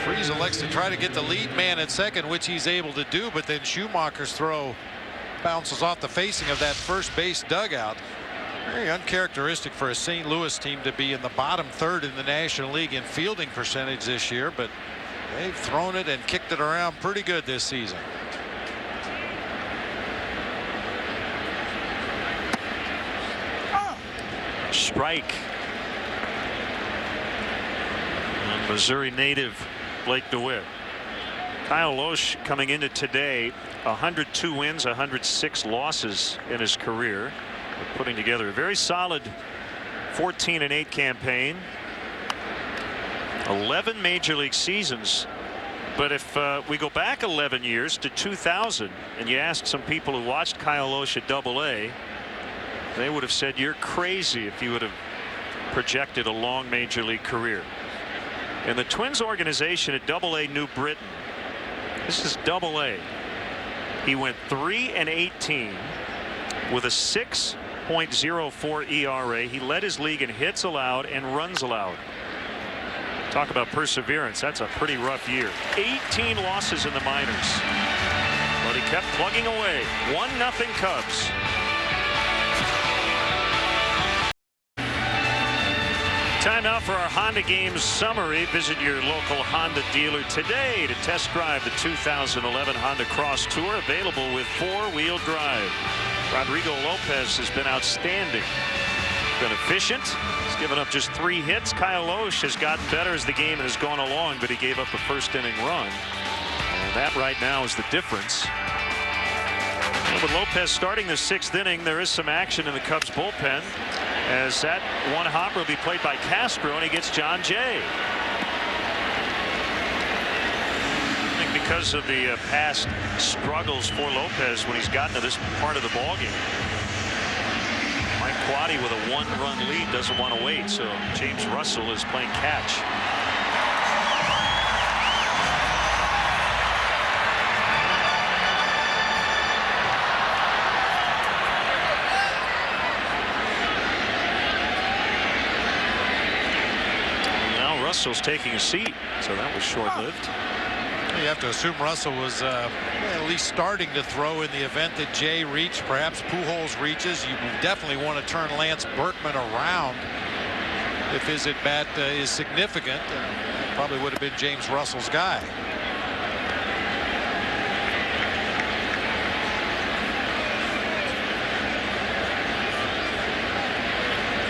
Freese elects to try to get the lead man at second, which he's able to do, but then Schumacher's throw bounces off the facing of that first base dugout. Very uncharacteristic for a St. Louis team to be in the bottom 3rd in the National League in fielding percentage this year, but they've thrown it and kicked it around pretty good this season. Strike. And Missouri native Blake DeWitt. Kyle Loesch coming into today 102 wins, 106 losses in his career, putting together a very solid 14-8 campaign, 11 major league seasons. But if we go back 11 years to 2000 and you ask some people who watched Kyle Loesch at AA, they would have said you're crazy if you would have projected a long major league career. And the Twins organization at Double-A New Britain. This is Double-A. He went 3-18 with a 6.04 ERA. He led his league in hits allowed and runs allowed. Talk about perseverance. That's a pretty rough year. 18 losses in the minors. But he kept plugging away. 1-0 Cubs. Time now for our Honda Games summary. Visit your local Honda dealer today to test drive the 2011 Honda Cross Tour, available with 4-wheel drive. Rodrigo Lopez has been outstanding. Been efficient. He's given up just 3 hits. Kyle Loesch has gotten better as the game has gone along, but he gave up a first-inning run. And that right now is the difference. And with Lopez starting the 6th inning, there is some action in the Cubs bullpen, as that one hopper will be played by Castro, and he gets John Jay. I think because of the past struggles for Lopez when he's gotten to this part of the ballgame, Mike Quaddy with a 1-run lead doesn't want to wait, so James Russell is playing catch. Russell's taking a seat, so that was short-lived. You have to assume Russell was at least starting to throw in the event that Jay reached. Perhaps Pujols reaches. You definitely want to turn Lance Berkman around if his at-bat is significant. And probably would have been James Russell's guy.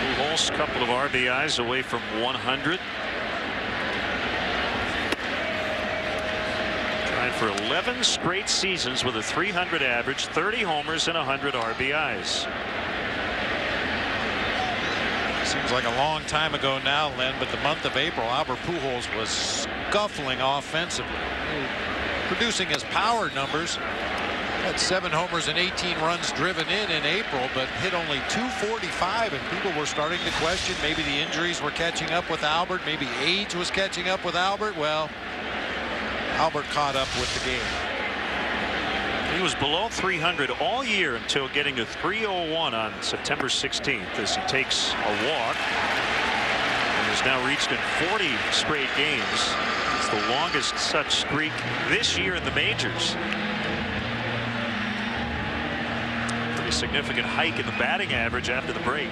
Pujols, couple of RBIs away from 100. For 11 straight seasons with a .300 average, 30 homers, and 100 RBIs. Seems like a long time ago now, Len, but the month of April, Albert Pujols was scuffling offensively, producing his power numbers. Had 7 homers and 18 runs driven in April, but hit only .245, and people were starting to question maybe the injuries were catching up with Albert, maybe age was catching up with Albert. Well, Albert caught up with the game. He was below .300 all year until getting to .301 on September 16th as he takes a walk and has now reached in 40 straight games. It's the longest such streak this year in the majors. Pretty significant hike in the batting average after the break.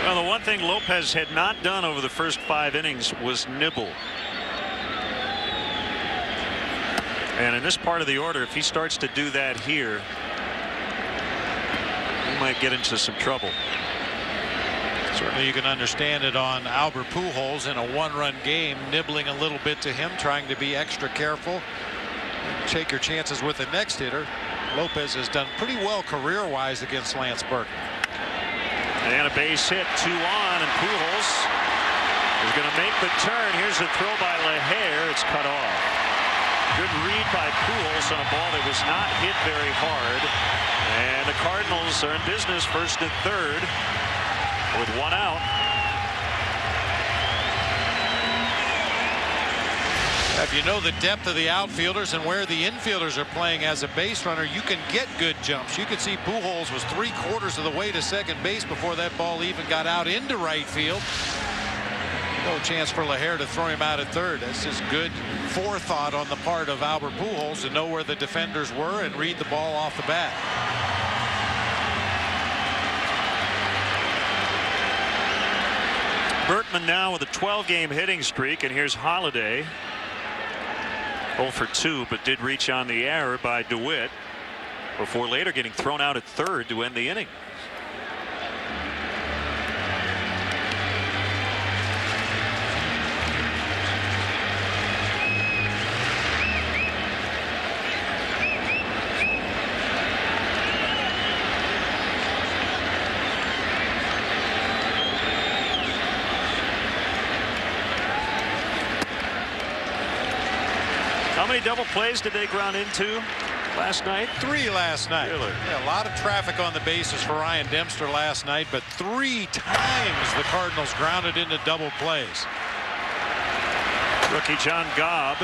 Well, the one thing Lopez had not done over the first 5 innings was nibble. And in this part of the order, if he starts to do that here, he might get into some trouble. Certainly you can understand it on Albert Pujols in a 1-run game, nibbling a little bit to him, trying to be extra careful. Take your chances with the next hitter. Lopez has done pretty well career-wise against Lance Berkman. And a base hit, 2 on, and Pujols is going to make the turn. Here's a throw by LaHair. It's cut off. Good read by Pujols on a ball that was not hit very hard. And the Cardinals are in business, 1st and 3rd, with 1 out. If you know the depth of the outfielders and where the infielders are playing as a base runner, you can get good jumps. You can see Pujols was 3/4 of the way to second base before that ball even got out into right field. No chance for LaHair to throw him out at third. That's just good forethought on the part of Albert Pujols to know where the defenders were and read the ball off the bat. Berkman now with a 12-game hitting streak, and here's Holiday. 0 for 2, but did reach on the error by DeWitt before later getting thrown out at third to end the inning. How many double plays did they ground into last night? 3 last night. Really? Yeah, a lot of traffic on the bases for Ryan Dempster last night, but 3 times the Cardinals grounded into double plays. Rookie John Gobb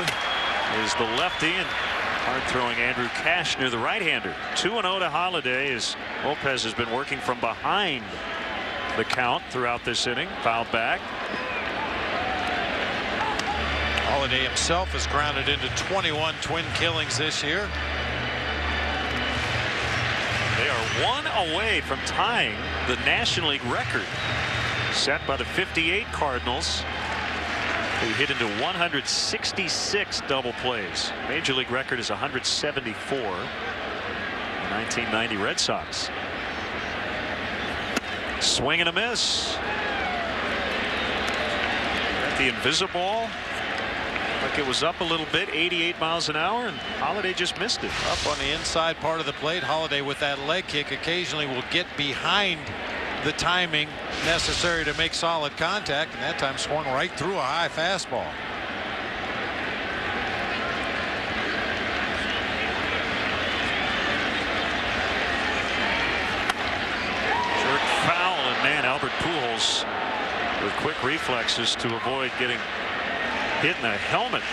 is the lefty, and hard-throwing Andrew Cashner, the right-hander. 2-0 to Holiday as Lopez has been working from behind the count throughout this inning. Fouled back. Holiday himself has grounded into 21 twin killings this year. They are 1 away from tying the National League record set by the '58 Cardinals, who hit into 166 double plays. Major League record is 174. The 1990 Red Sox. Swing and a miss. Got the invisible. Like it was up a little bit, 88 miles an hour, and Holiday just missed it. Up on the inside part of the plate. Holiday with that leg kick occasionally will get behind the timing necessary to make solid contact, and that time swung right through a high fastball. Jerk foul, and man, Albert Pujols with quick reflexes to avoid getting hit in the helmet.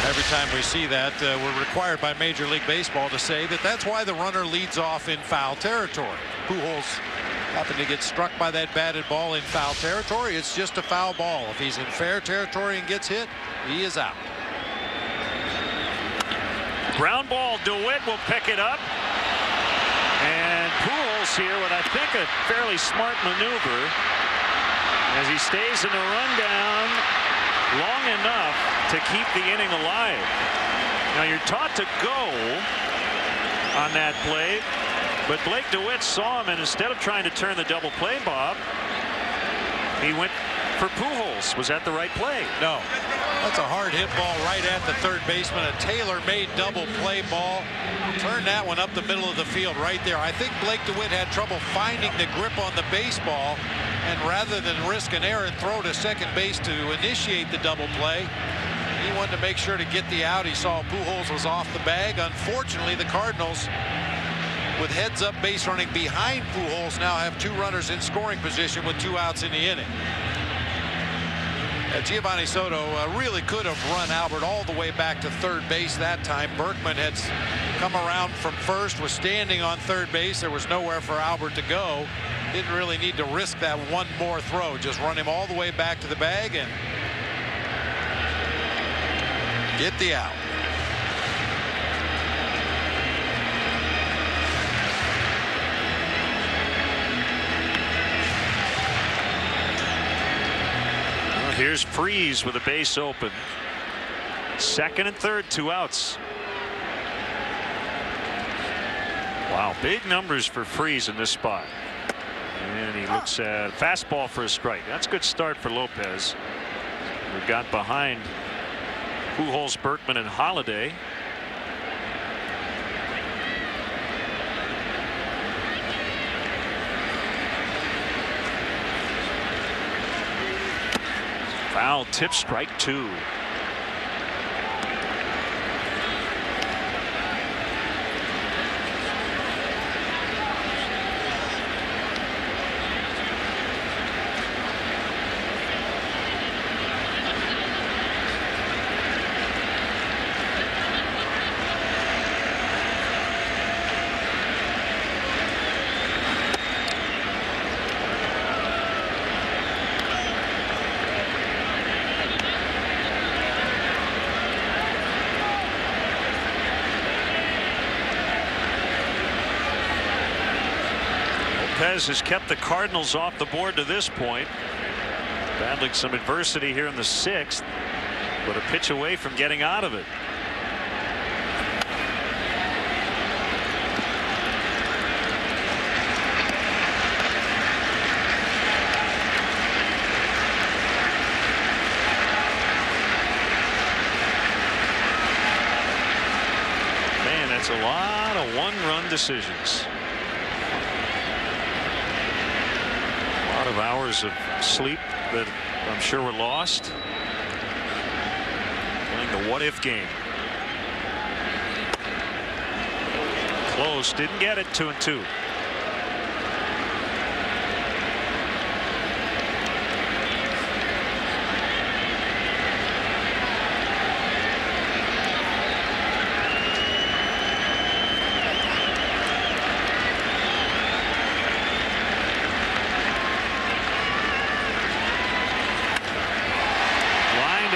Every time we see that, we're required by Major League Baseball to say that that's why the runner leads off in foul territory. Pujols happened to get struck by that batted ball in foul territory. It's just a foul ball. If he's in fair territory and gets hit, he is out. Ground ball. DeWitt will pick it up. And Pujols here with, I think, a fairly smart maneuver as he stays in the rundown long enough to keep the inning alive. Now you're taught to go on that play, but Blake DeWitt saw him, and instead of trying to turn the double play, Bob, he went for Pujols. Was that the right play? No. That's a hard hit ball right at the third baseman. A tailor-made double play ball. Turn that one up the middle of the field right there. I think Blake DeWitt had trouble finding the grip on the baseball, and rather than risk an errant throw to second base to initiate the double play, he wanted to make sure to get the out. He saw Pujols was off the bag. Unfortunately, the Cardinals, with heads up base running behind Pujols, now have 2 runners in scoring position with 2 outs in the inning. Giovanni Soto really could have run Albert all the way back to third base that time. Berkman had come around from first, was standing on third base. There was nowhere for Albert to go. Didn't really need to risk that one more throw. Just run him all the way back to the bag and get the out. Here's Freese with a base open. Second and third, 2 outs. Wow, big numbers for Freese in this spot. And he looks at fastball for a strike. That's a good start for Lopez. We've got behind Pujols, Berkman, and Holiday. Foul tip, strike 2. Lopez has kept the Cardinals off the board to this point. Battling some adversity here in the 6th, but a pitch away from getting out of it. Man, that's a lot of one-run decisions. of hours of sleep that I'm sure were lost playing the what-if game. Close, didn't get it. 2-2.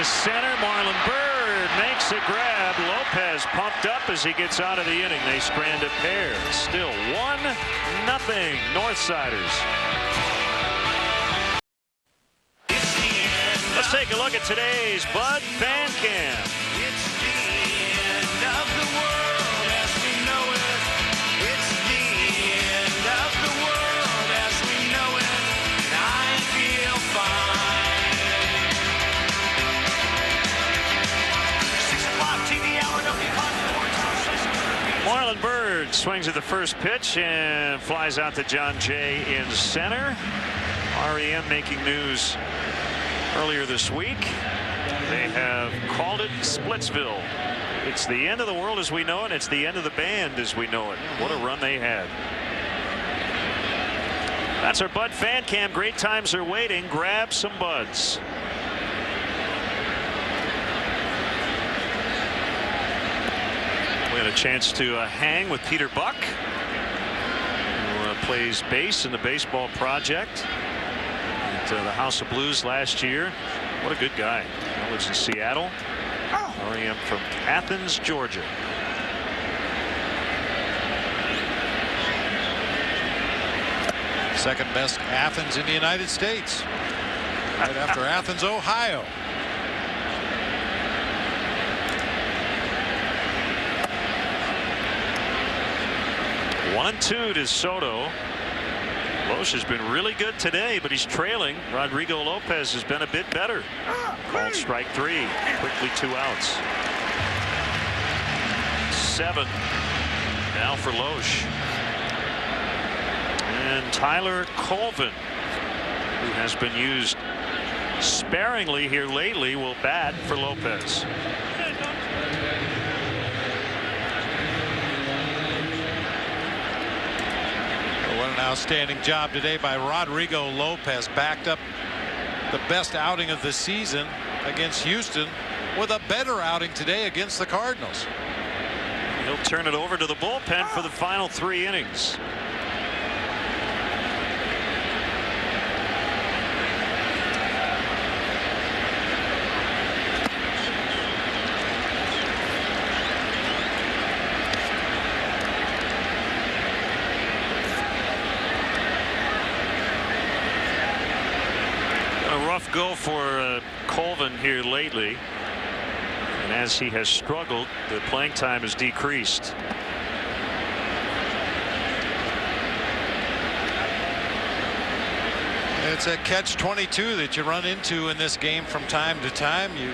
Center, Marlon Byrd makes a grab. Lopez pumped up as he gets out of the inning. They strand a pair. Still 1-0 Northsiders. Let's take a look at today's Bud Fan Cam. It's the end of the world as we know it. It's the end of the world as we know it. And I feel fine. Marlon Byrd swings at the first pitch and flies out to John Jay in center. REM making news earlier this week. They have called it Splitsville. It's the end of the world as we know it. It's the end of the band as we know it. What a run they had. That's our Bud Fan Cam. Great times are waiting. Grab some buds. We had a chance to hang with Peter Buck, who plays bass in the Baseball Project at the House of Blues last year. What a good guy. He lives in Seattle. REM from Athens, Georgia. Second best Athens in the United States, right after Athens, Ohio. 1-2 to Soto. Loesch has been really good today, but he's trailing. Rodrigo Lopez has been a bit better. Called strike 3. Quickly 2 outs. 7 now for Loesch. And Tyler Colvin, who has been used sparingly here lately, will bat for Lopez. What an outstanding job today by Rodrigo Lopez. Backed up the best outing of the season against Houston with a better outing today against the Cardinals. He'll turn it over to the bullpen for the final 3 innings. Go for Colvin here lately, and as he has struggled, the playing time has decreased. It's a catch-22 that you run into in this game from time to time. You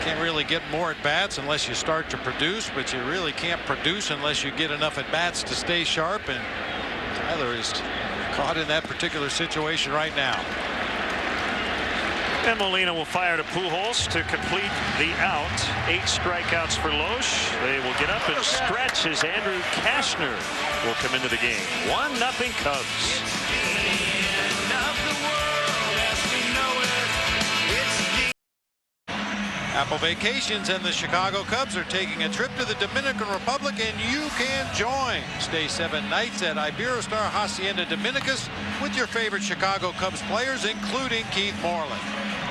can't really get more at bats unless you start to produce, but you really can't produce unless you get enough at bats to stay sharp, and Tyler is caught in that particular situation right now. And Molina will fire to Pujols to complete the out. 8 strikeouts for Loesch. They will get up and stretch as Andrew Kashner will come into the game. 1-0 Cubs. Apple Vacations and the Chicago Cubs are taking a trip to the Dominican Republic, and you can join. Stay 7 nights at Iberostar Hacienda Dominicus with your favorite Chicago Cubs players, including Keith Moreland.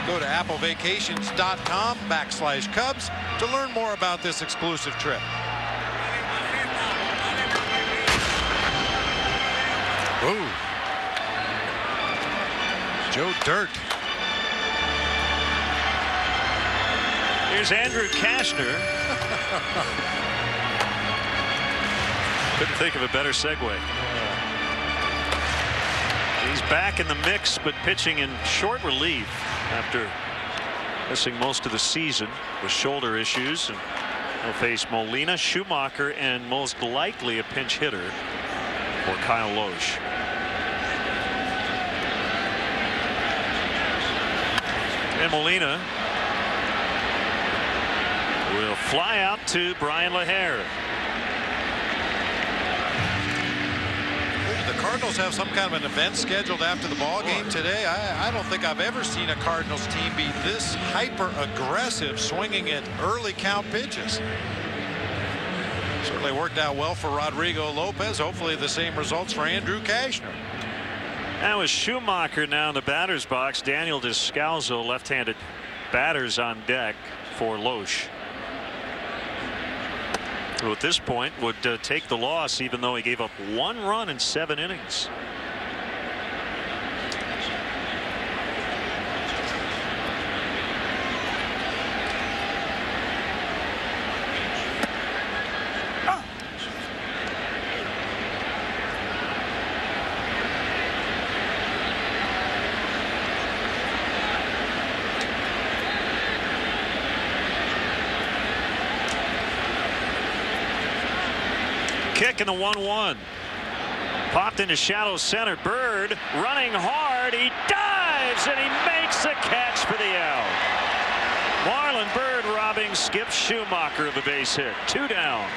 Go to applevacations.com/Cubs to learn more about this exclusive trip. Ooh. Joe Dirt. Here's Andrew Kashner. Couldn't think of a better segue. He's back in the mix, but pitching in short relief after missing most of the season with shoulder issues. And he'll face Molina, Schumacher, and most likely a pinch hitter for Kyle Loesch. And Molina will fly out to Brian LaHare. The Cardinals have some kind of an event scheduled after the ball game today. I don't think I've ever seen a Cardinals team be this hyper aggressive, swinging at early count pitches. Certainly worked out well for Rodrigo Lopez. Hopefully the same results for Andrew Cashner. That was Schumacher now in the batter's box. Daniel Descalzo, left-handed batters on deck for Loesch, who at this point would take the loss, even though he gave up 1 run in 7 innings. Kick in the 1-1. Popped into shallow center. Bird running hard. He dives and he makes a catch for the out. Marlon Bird robbing Skip Schumacher of a base hit. 2 down.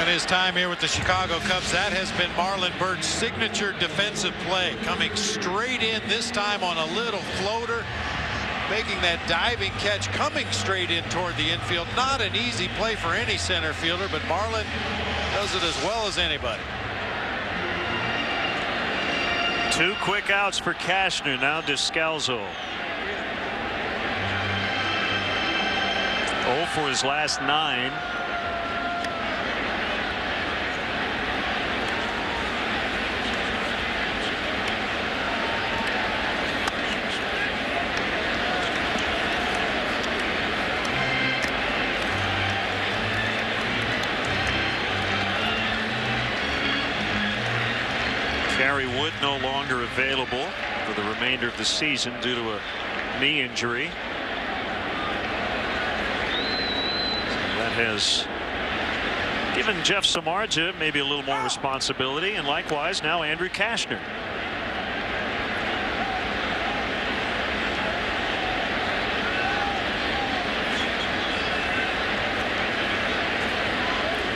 In his time here with the Chicago Cubs, that has been Marlon Bird's signature defensive play, coming straight in, this time on a little floater, making that diving catch, coming straight in toward the infield. Not an easy play for any center fielder, but Marlon does it as well as anybody. 2 quick outs for Cashner. Now Descalzo. 0 for his last 9. Gary Wood no longer available for the remainder of the season due to a knee injury. That has given Jeff Samardzija maybe a little more responsibility, and likewise now Andrew Cashner.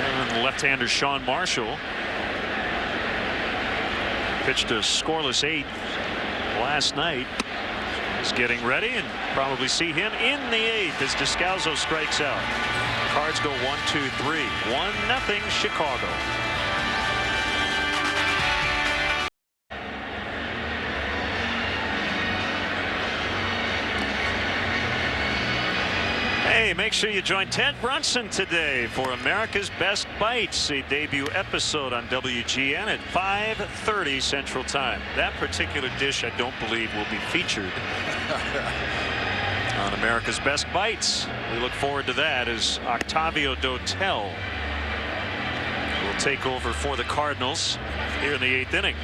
And left-hander Sean Marshall pitched a scoreless 8 last night. He's getting ready, and probably see him in the 8th as Descalzo strikes out. Cards go 1-2-3. 1-0 Chicago. Hey, make sure you join Ted Brunson today for America's Best Bites, a debut episode on WGN at 5:30 Central Time. That particular dish, I don't believe, will be featured on America's Best Bites. We look forward to that as Octavio Dotel will take over for the Cardinals here in the 8th inning.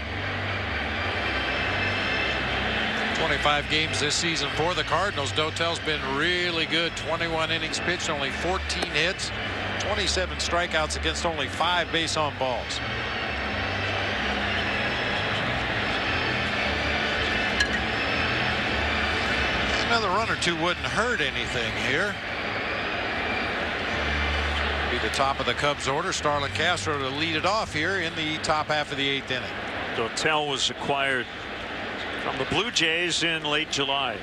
25 games this season for the Cardinals. Dotel's been really good. 21 innings pitched, only 14 hits, 27 strikeouts against only 5 base on balls. Another run or two wouldn't hurt anything here. Be the top of the Cubs order. Starlin Castro to lead it off here in the top half of the 8th inning. Dotel was acquired from the Blue Jays in late July.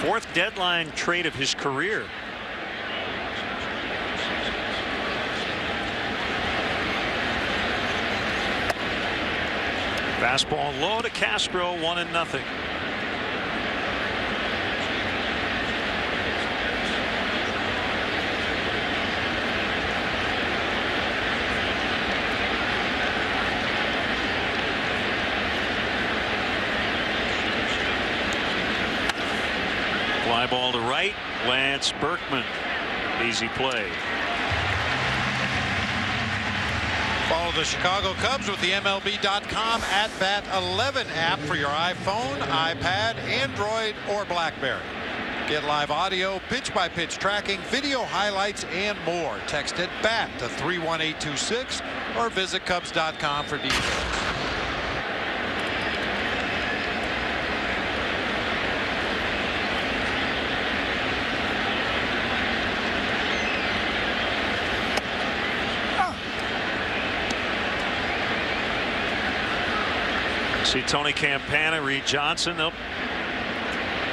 4th deadline trade of his career. Fastball low to Castro, 1-0. Fly ball to right. Lance Berkman. Easy play. Follow the Chicago Cubs with the MLB.com @Bat 11 app for your iPhone, iPad, Android, or BlackBerry. Get live audio, pitch-by-pitch tracking, video highlights, and more. Text at BAT to 31826 or visit Cubs.com for details. See Tony Campana, Reed Johnson. They'll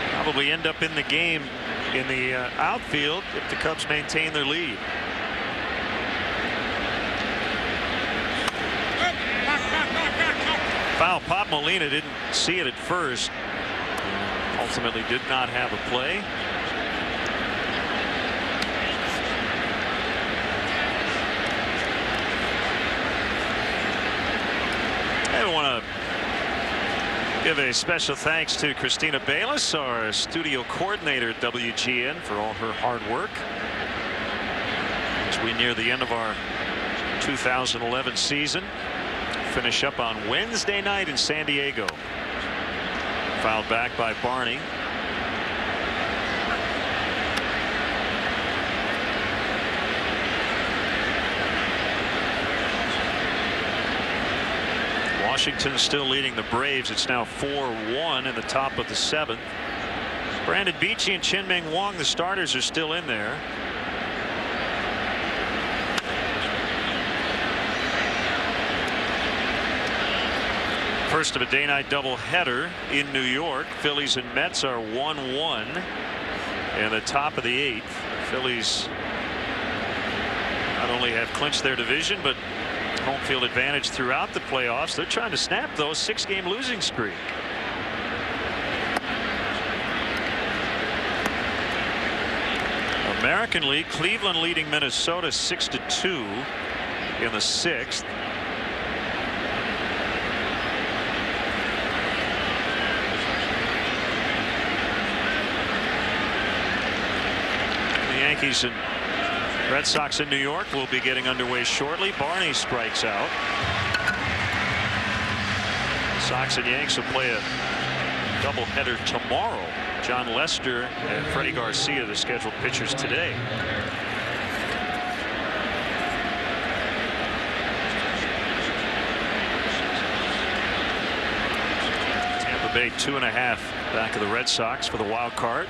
probably end up in the game in the outfield if the Cubs maintain their lead. Foul. Pop Molina didn't see it at first. Ultimately did not have a play. I want to give a special thanks to Christina Bayless, our studio coordinator at WGN, for all her hard work as we near the end of our 2011 season. Finish up on Wednesday night in San Diego. Fouled back by Barney. Washington still leading the Braves. It's now 4-1 in the top of the 7th. Brandon Beachy and Chin-Ming Wong, the starters, are still in there. First of a day-night doubleheader in New York. Phillies and Mets are 1-1 in the top of the 8th. Phillies not only have clinched their division, but home field advantage throughout the playoffs. They're trying to snap those 6-game losing streak. American League, Cleveland leading Minnesota 6-2 in the 6th. The Yankees and Red Sox in New York will be getting underway shortly. Barney strikes out. Sox and Yanks will play a doubleheader tomorrow. John Lester and Freddie Garcia, the scheduled pitchers today. Tampa Bay 2.5 back of the Red Sox for the wild card.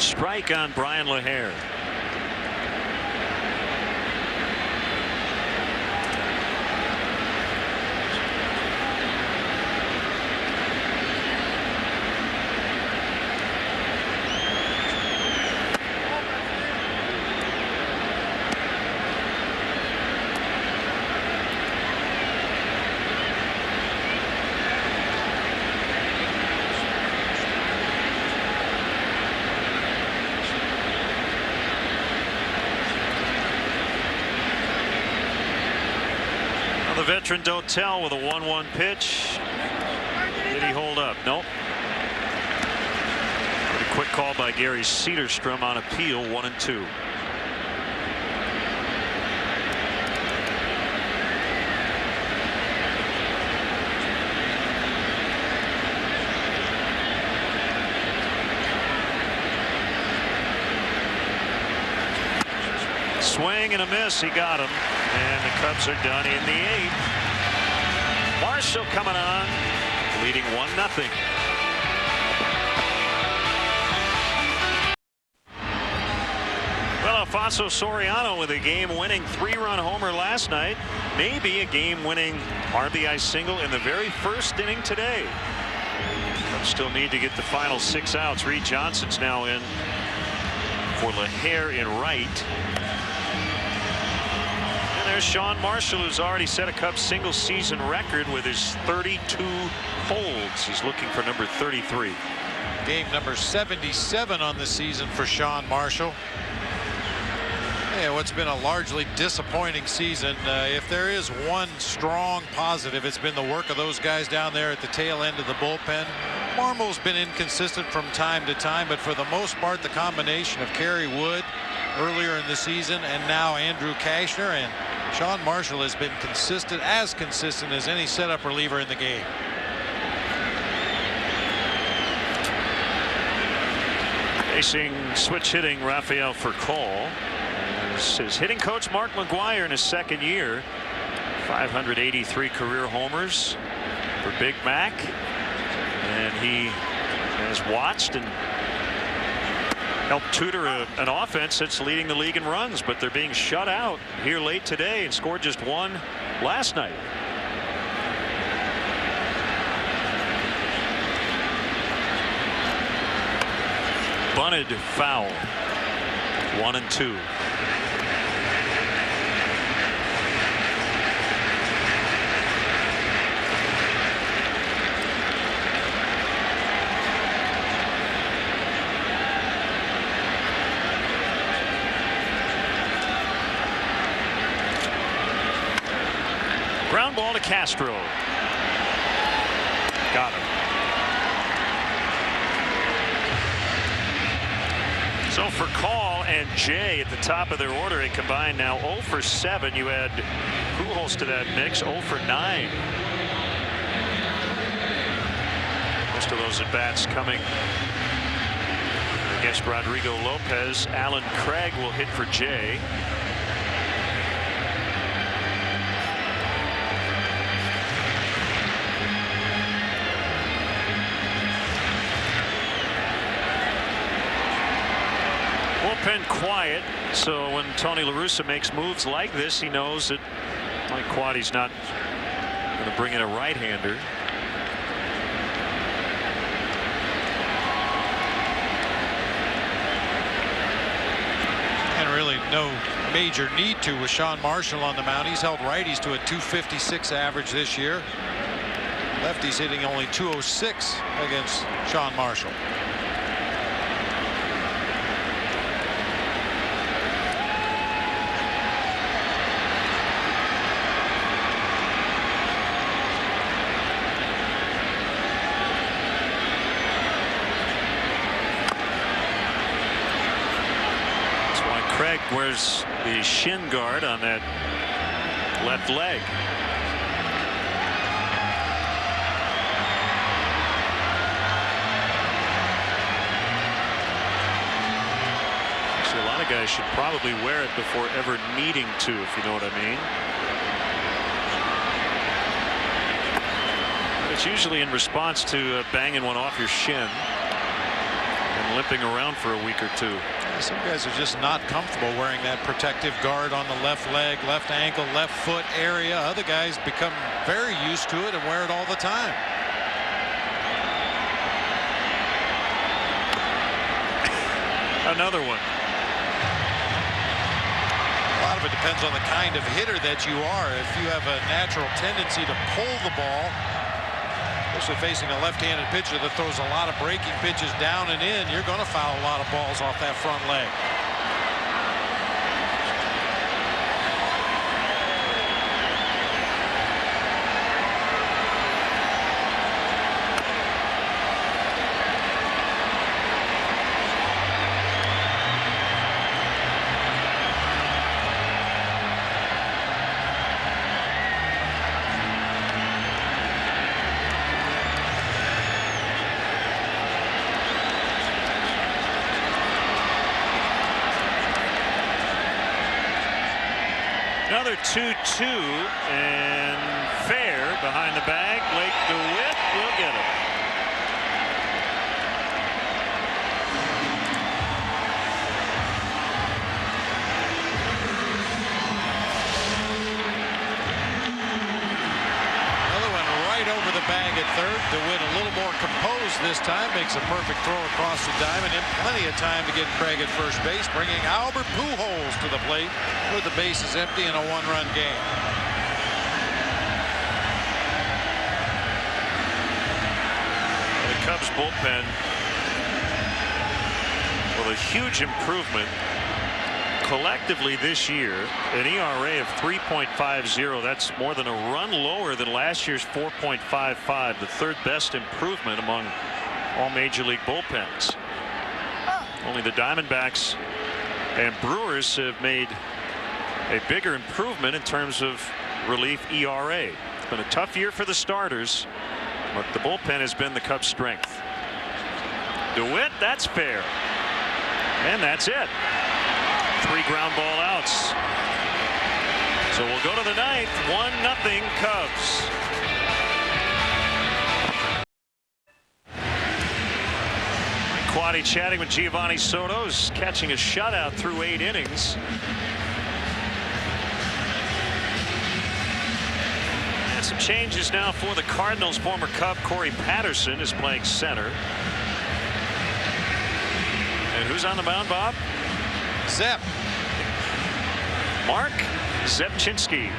Strike on Brian LaHare. Veteran Dotel with a 1-1 pitch. Did he hold up? Nope. Pretty quick call by Gary Cedarstrom on appeal. 1-2. Swing and a miss. He got him. And the Cubs are done in the 8th. Marshall coming on, leading 1-0. Well, Alfonso Soriano with a game-winning 3-run homer last night. Maybe a game-winning RBI single in the very first inning today. Cubs still need to get the final 6 outs. Reed Johnson's now in for LaHare in right. There's Sean Marshall, who's already set a Cubs single season record with his 32 holds. He's looking for number 33. Game number 77 on the season for Sean Marshall. Yeah, what's been a largely disappointing season. If there is one strong positive, it's been the work of those guys down there at the tail end of the bullpen. Marmol's been inconsistent from time to time, but for the most part, the combination of Kerry Wood earlier in the season and now Andrew Cashner and Sean Marshall has been consistent as any setup reliever in the game. Facing switch hitting Rafael Furcal. His hitting coach Mark McGuire in his second year. 583 career homers for Big Mac. And he has watched and helped tutor an offense that's leading the league in runs, but they're being shut out here late today and scored just one last night. Bunted foul. 1-2. Ground ball to Castro. Got him. So for Call and Jay at the top of their order, a combined now 0 for 7. You add Pujols to that mix, 0 for 9. Most of those at bats coming against Rodrigo Lopez. Alan Craig will hit for Jay. Bullpen quiet, so when Tony La Russa makes moves like this, he knows that Mike Quaddy's not going to bring in a right-hander. And really no major need to with Sean Marshall on the mound. He's held righties to a .256 average this year. Lefties hitting only .206 against Sean Marshall. Craig wears the shin guard on that left leg. So a lot of guys should probably wear it before ever needing to, if you know what I mean. It's usually in response to banging one off your shin and limping around for a week or two. Some guys are just not comfortable wearing that protective guard on the left leg, left ankle, left foot area. Other guys become very used to it and wear it all the time. Another one. A lot of it depends on the kind of hitter that you are. If you have a natural tendency to pull the ball, especially facing a left-handed pitcher that throws a lot of breaking pitches down and in, you're going to foul a lot of balls off that front leg. Another 2-2 and fair behind the bag. Blake DeWitt will get it. Another one right over the bag at third. DeWitt a little more composed this time. Makes a perfect throw across the diamond and plenty of time to get Craig at first base, bringing Albert Pujols to the plate with the bases empty in a one-run game. The Cubs bullpen with a huge improvement collectively this year. An ERA of 3.50. That's more than a run lower than last year's 4.55. The third best improvement among all major league bullpens. Only the Diamondbacks and Brewers have made a bigger improvement in terms of relief ERA. It's been a tough year for the starters, but the bullpen has been the Cubs' strength. DeWitt, that's fair. And that's it. 3 ground ball outs. So we'll go to the ninth. 1-0 Cubs. Quaddy chatting with Giovanni Soto, is catching a shutout through 8 innings. And some changes now for the Cardinals. Former Cub Corey Patterson is playing center. And who's on the mound, Bob? Zep. Mark Zepchinski.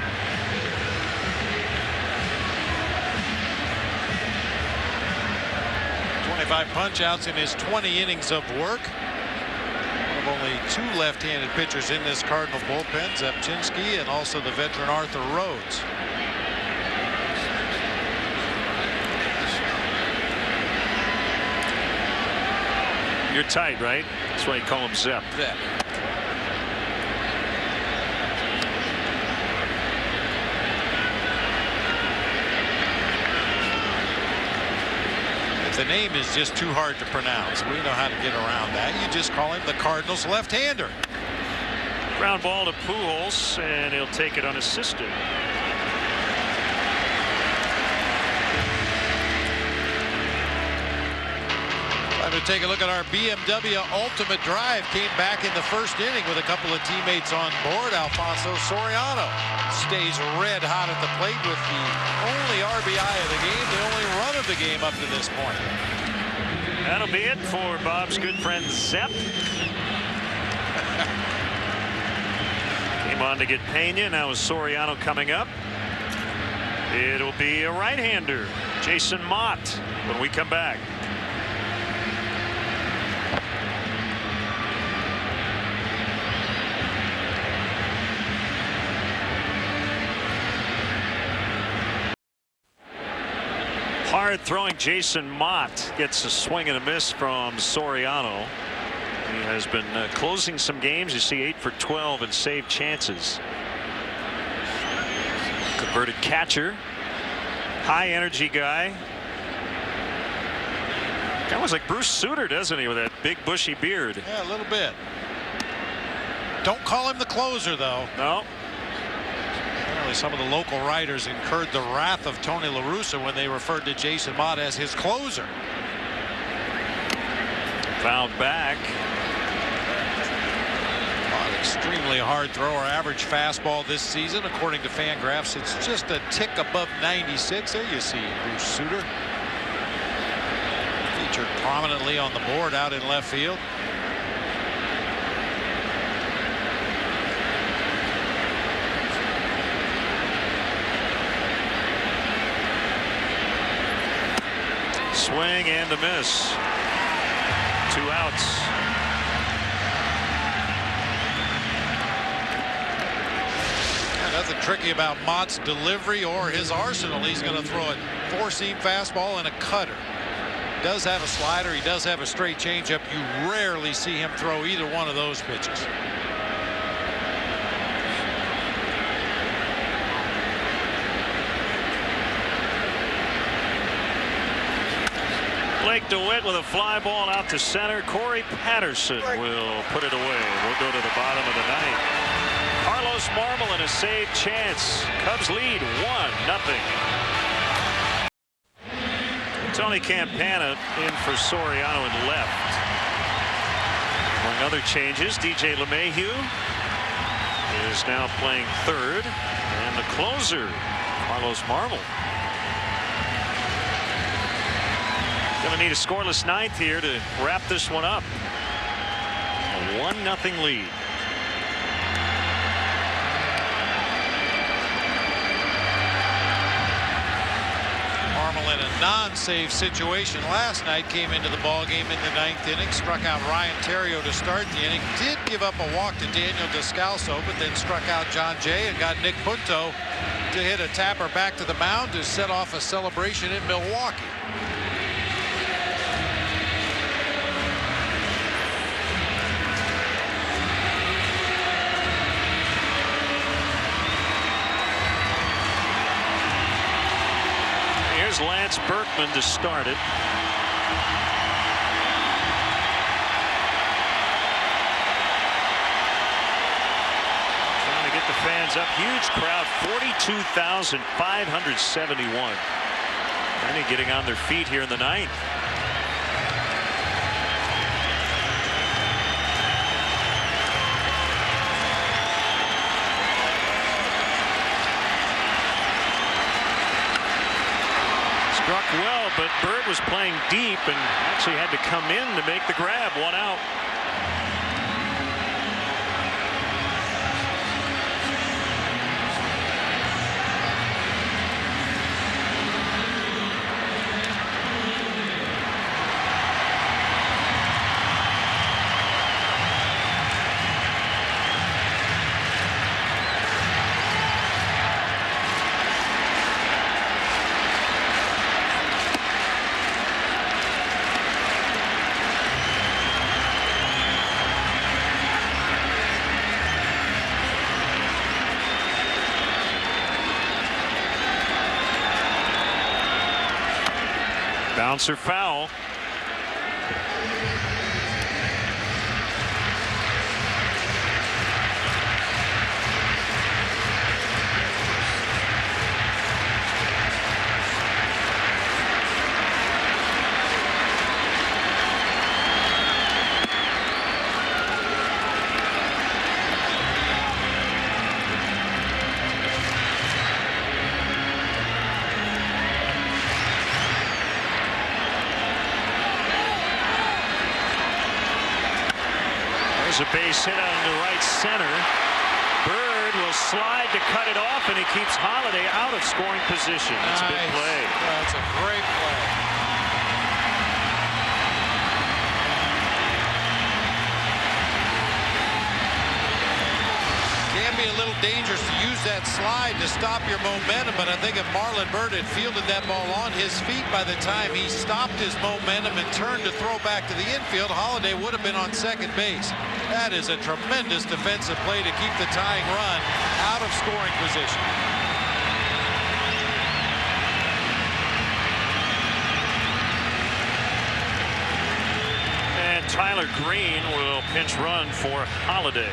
Punch-outs in his 20 innings of work. One of only 2 left-handed pitchers in this Cardinal bullpen, Zepchinski and also the veteran Arthur Rhodes. You're tight, right? That's why you call him Zep. Zep. The name is just too hard to pronounce. We know how to get around that. You just call him the Cardinals left-hander. Ground ball to Pujols, and he'll take it unassisted. Time to take a look at our BMW Ultimate Drive. Came back in the first inning with a couple of teammates on board. Alfonso Soriano stays red hot at the plate with the only RBI of the game, the only run of the game up to this point. That'll be it for Bob's good friend Zep. Came on to get Pena. Now is Soriano coming up. It'll be a right-hander, Jason Mott, when we come back. Hard throwing Jason Mott gets a swing and a miss from Soriano. He has been closing some games. You see 8 for 12 and save chances. Converted catcher. High energy guy. Kind of looks like Bruce Sutter, doesn't he, with that big bushy beard? Yeah, a little bit. Don't call him the closer, though. No. Some of the local writers incurred the wrath of Tony La Russa when they referred to Jason Mott as his closer. Fouled back. An extremely hard thrower. Average fastball this season, according to Fangraphs, it's just a tick above 96. There you see Bruce Sutter. Featured prominently on the board out in left field. Swing and a miss. 2 outs. Nothing tricky about Mott's delivery or his arsenal. He's going to throw a 4-seam fastball and a cutter. He does have a slider. He does have a straight changeup. You rarely see him throw either one of those pitches. Blake DeWitt with a fly ball out to center. Corey Patterson will put it away. We'll go to the bottom of the 9th. Carlos Marmol in a save chance. Cubs lead 1-0. Tony Campana in for Soriano in left. Among other changes, DJ LeMahieu is now playing third, and the closer, Carlos Marmol. Going to need a scoreless 9th here to wrap this one up. A 1-0 lead. Marmol in a non-save situation last night came into the ball game in the 9th inning, struck out Ryan Theriot to start the inning, did give up a walk to Daniel Descalso, but then struck out John Jay and got Nick Punto to hit a tapper back to the mound to set off a celebration in Milwaukee. Here's Lance Berkman to start it. Trying to get the fans up. Huge crowd, 42,571. Many getting on their feet here in the 9th. but Bird was playing deep and actually had to come in to make the grab. 1 out. Bouncer foul. A base hit out into right center. Bird will slide to cut it off, and he keeps Holiday out of scoring position. That's a big play. That's a great play. Can be a little dangerous to use that slide to stop your momentum, but I think if Marlon Bird had fielded that ball on his feet by the time he stopped his momentum and turned to throw back to the infield, Holiday would have been on second base. That is a tremendous defensive play to keep the tying run out of scoring position. And Tyler Green will pinch run for Holiday.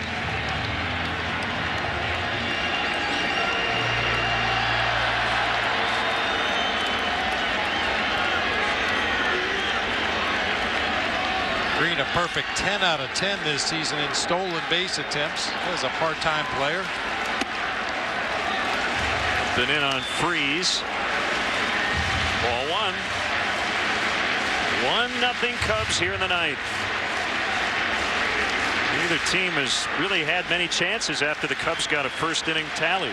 Green a perfect 10 out of 10 this season in stolen base attempts as a part-time player. Been in on Freeze. Ball 1. 1-0 Cubs here in the ninth. Neither team has really had many chances after the Cubs got a first inning tally.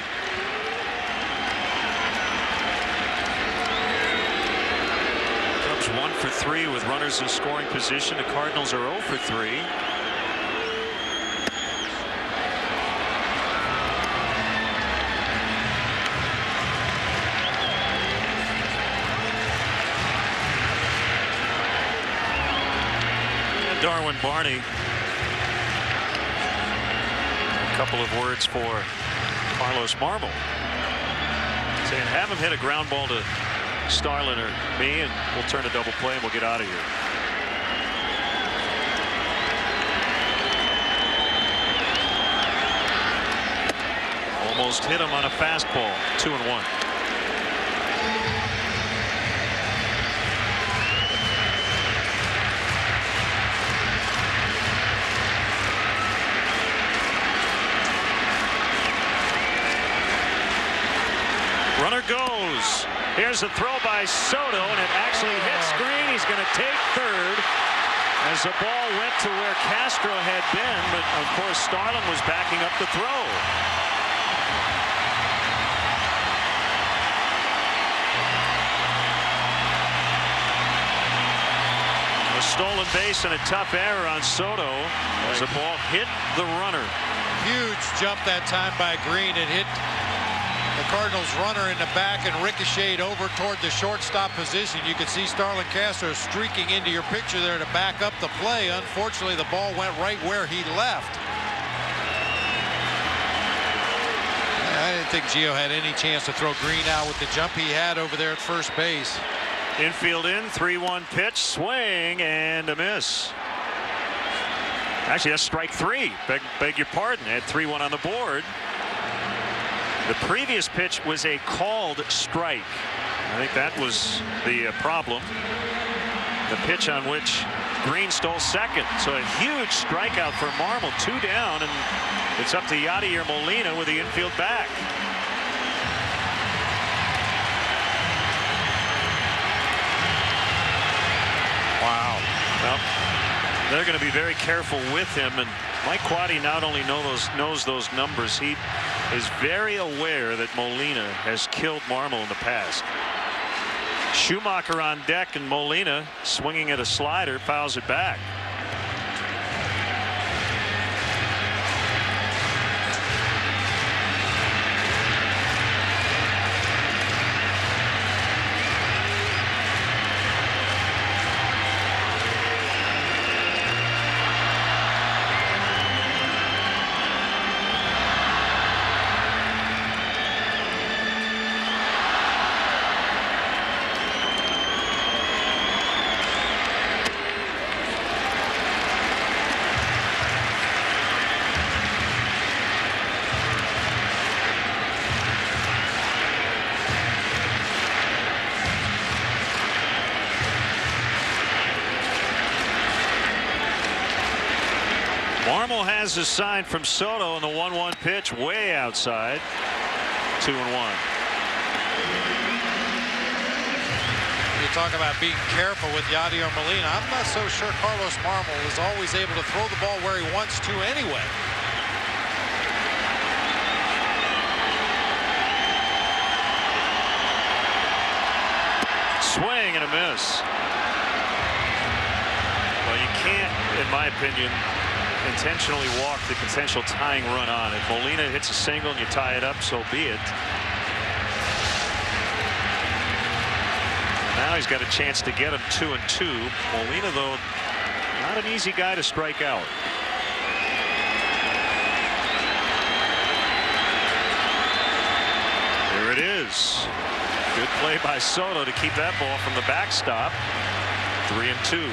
Cubs 1 for 3 with runners in scoring position. The Cardinals are 0 for 3. Darwin Barney. A couple of words for Carlos Marmol, saying have him hit a ground ball to Starlin or me and we'll turn a double play and we'll get out of here. Almost hit him on a fastball. 2-1. Runner goes. Here's a throw by Soto, and it actually hits Green. He's going to take third as the ball went to where Castro had been, but of course Starlin was backing up the throw. A stolen base and a tough error on Soto as the ball hit the runner. Huge jump that time by Green. It hit the Cardinals runner in the back and ricocheted over toward the shortstop position. You can see Starlin Castro streaking into your picture there to back up the play. Unfortunately, the ball went right where he left. I didn't think Gio had any chance to throw Green out with the jump he had over there at first base. Infield in, 3-1 pitch, swing and a miss. Actually, that's strike 3. Beg your pardon. Had 3-1 on the board. The previous pitch was a called strike. I think that was the problem. The pitch on which Green stole second. So a huge strikeout for Marmol. 2 down, and it's up to Yadier Molina with the infield back. They're going to be very careful with him, and Mike Quade not only knows those numbers, he is very aware that Molina has killed Marmol in the past. Schumacher on deck, and Molina swinging at a slider, fouls it back. Marmol has a sign from Soto, and the 1-1 pitch way outside. 2-1. You talk about being careful with Yadier Molina. I'm not so sure Carlos Marmol is always able to throw the ball where he wants to anyway. Swing and a miss. Well, you can't, in my opinion, intentionally walk the potential tying run on. If Molina hits a single and you tie it up, so be it. And now he's got a chance to get him 2-2. Molina, though, not an easy guy to strike out. There it is. Good play by Soto to keep that ball from the backstop. 3-2.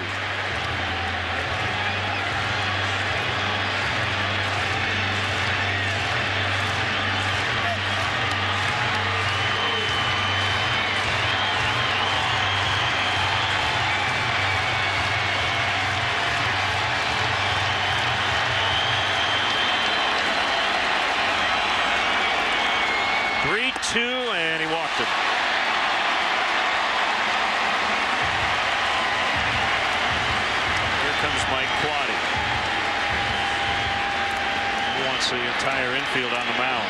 And he walked him. Here comes Mike Quade. He wants the entire infield on the mound.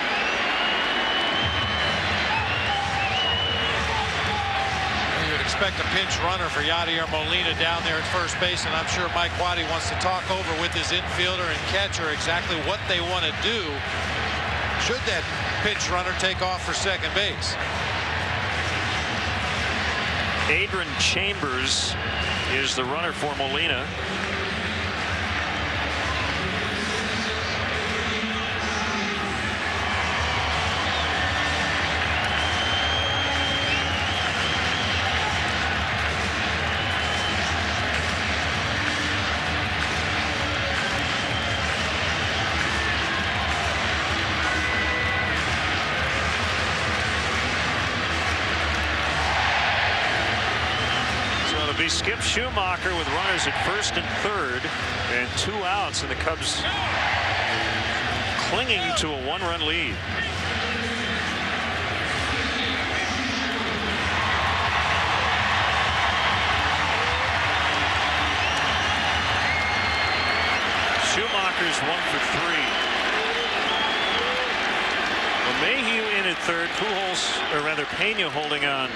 You would expect a pinch runner for Yadier Molina down there at first base, and I'm sure Mike Quade wants to talk over with his infielder and catcher exactly what they want to do should that pitch runner take off for second base. Adrian Chambers is the runner for Molina. Skip Schumacher with runners at first and third and 2 outs, and the Cubs clinging to a 1-run lead. Schumacher's 1 for 3. Well, Mayhew in at third. Pujols, or rather Pena, holding on.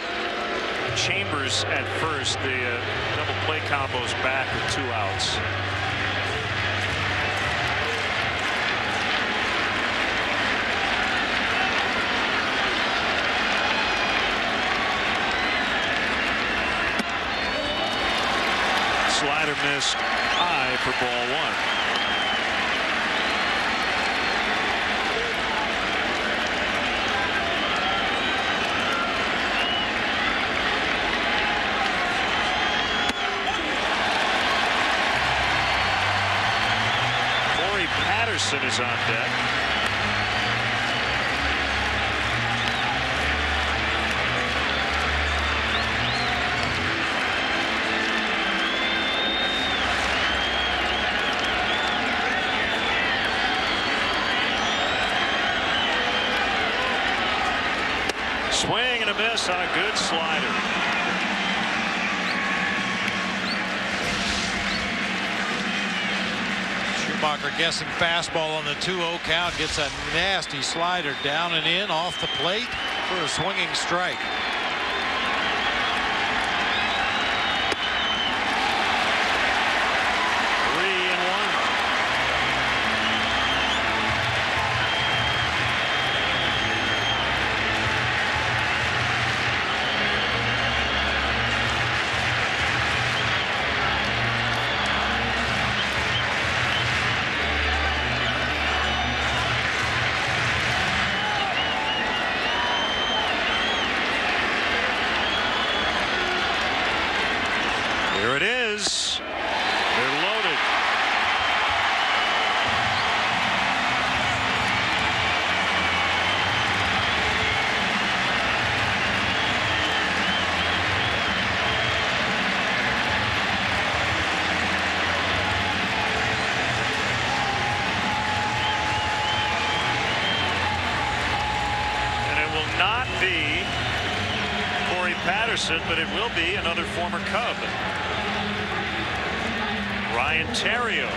Chambers at first. The double play combos back with 2 outs. Slider missed high for ball 1. Patterson is on deck. Swing and a miss on a good slider. Schumacher guessing fastball on the 2-0 count. Gets a nasty slider down and in off the plate for a swinging strike. Here it is. They're loaded. And it will not be Corey Patterson, but it will be another former Cub. Ryan Theriot.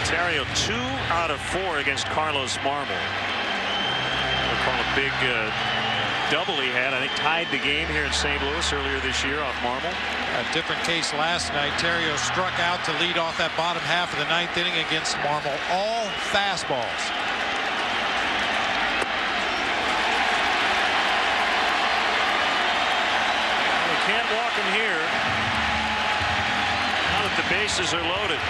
Theriot 2 out of 4 against Carlos Marmol. We'll call a big double he had. I think tied the game here in St. Louis earlier this year off Marmol. A different case last night. Theriot struck out to lead off that bottom half of the 9th inning against Marmol. All fastballs. We can't walk him here now that the bases are loaded.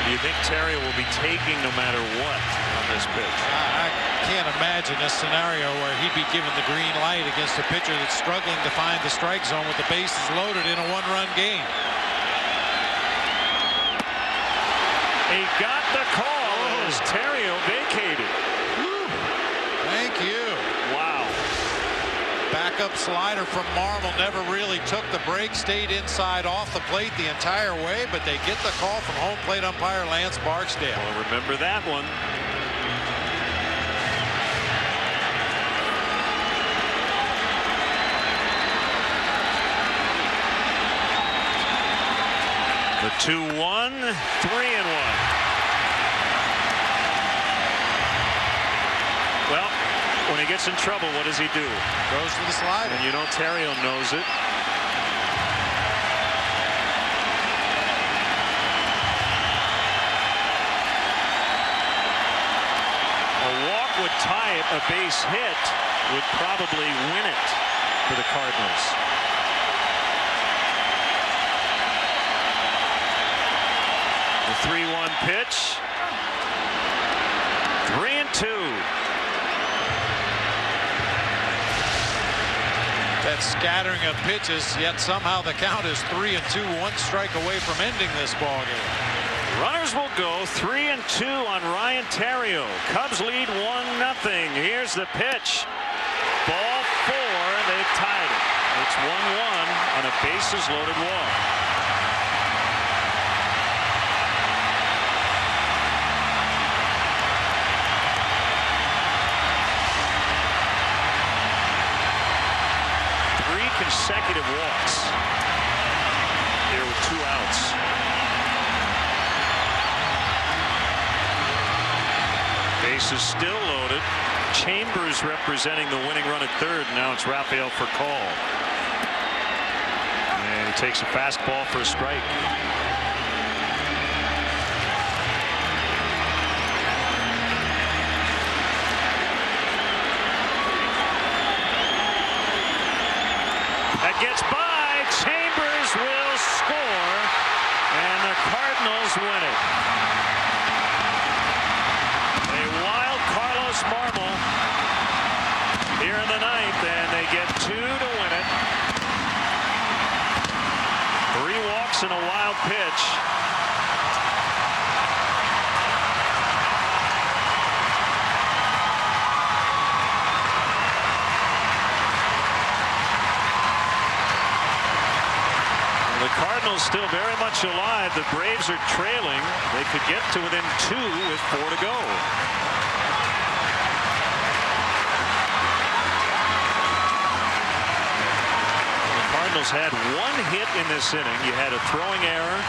Do you think Theriot will be taking no matter what on this pitch? I can't imagine a scenario where he'd be given the green light against a pitcher that's struggling to find the strike zone with the bases loaded in a one-run game. He got the call as Theriot vacated. Thank you. Wow. Backup slider from Marmol never really took the break, stayed inside off the plate the entire way, but they get the call from home plate umpire Lance Barksdale. Well, remember that one. The 2-1, 3-1. Well, when he gets in trouble, what does he do? Goes for the slider. And you know Theriot knows it. A walk would tie it. A base hit would probably win it for the Cardinals. The 3-1 pitch. 3-2. That scattering of pitches, yet somehow the count is 3-2, 1 strike away from ending this ball game. Runners will go 3-2 on Ryan Theriot. Cubs lead 1-0. Here's the pitch. Ball 4. They've tied it. It's 1-1 on a bases loaded walk. Consecutive walks here with 2 outs. Bases still loaded. Chambers representing the winning run at third. Now it's Rafael Furcal. And he takes a fastball for a strike. That gets by. Chambers will score, and the Cardinals win it. A wild Carlos Marmol here in the 9th, and they get 2 to win it. 3 walks and a wild pitch. still very much alive. The Braves are trailing. They could get to within 2 with 4 to go. The Cardinals had 1 hit in this inning. You had a throwing error,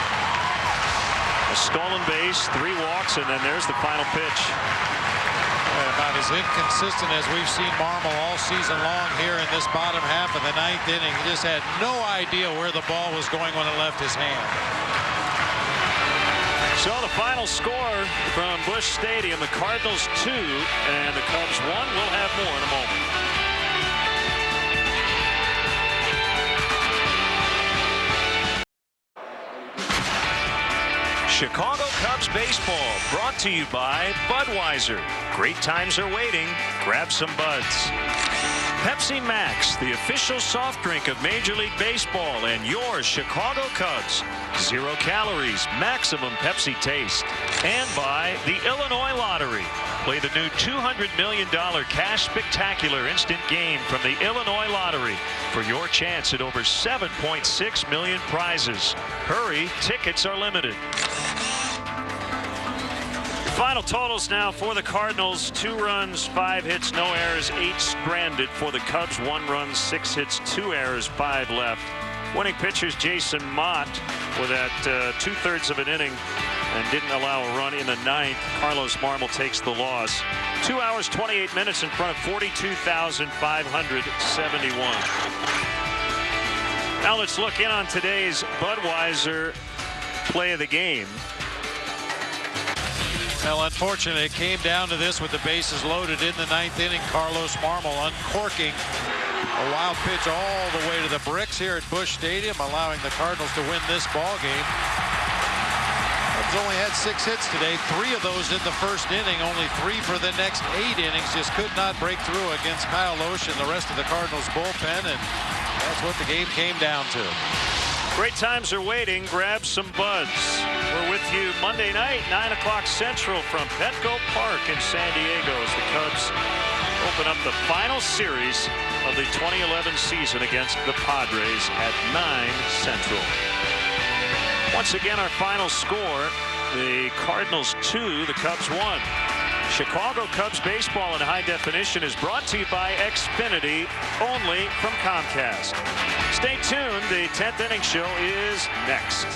a stolen base, 3 walks, and then there's the final pitch. About as inconsistent as we've seen Marmol all season long here in this bottom half of the 9th inning. He just had no idea where the ball was going when it left his hand. So the final score from Busch Stadium, the Cardinals 2 and the Cubs 1. We'll have more in a moment. Chicago Cubs baseball brought to you by Budweiser. Great times are waiting. Grab some buds. Pepsi Max, the official soft drink of Major League Baseball and your Chicago Cubs. 0 calories, maximum Pepsi taste. And by the Illinois Lottery. Play the new $200 million cash spectacular instant game from the Illinois Lottery for your chance at over 7.6 million prizes. Hurry, tickets are limited. Final totals now for the Cardinals: 2 runs, 5 hits, no errors, 8 stranded. For the Cubs, 1 run, 6 hits, 2 errors, 5 left. Winning pitchers Jason Mott with that 2/3 of an inning and didn't allow a run in the 9th. Carlos Marmol takes the loss. 2 hours 28 minutes in front of 42,571. Now let's look in on today's Budweiser play of the game. Well, unfortunately, it came down to this with the bases loaded in the 9th inning. Carlos Marmol uncorking a wild pitch all the way to the bricks here at Busch Stadium, allowing the Cardinals to win this ball game. Cubs only had 6 hits today, 3 of those in the first inning, only 3 for the next 8 innings. Just could not break through against Kyle Loesch and the rest of the Cardinals bullpen, and that's what the game came down to. Great times are waiting. Grab some buds. We're with you Monday night, 9 o'clock Central from Petco Park in San Diego as the Cubs open up the final series of the 2011 season against the Padres at 9 Central. Once again, our final score, the Cardinals 2, the Cubs 1. Chicago Cubs baseball in high definition is brought to you by Xfinity, only from Comcast. Stay tuned. The 10th inning show is next.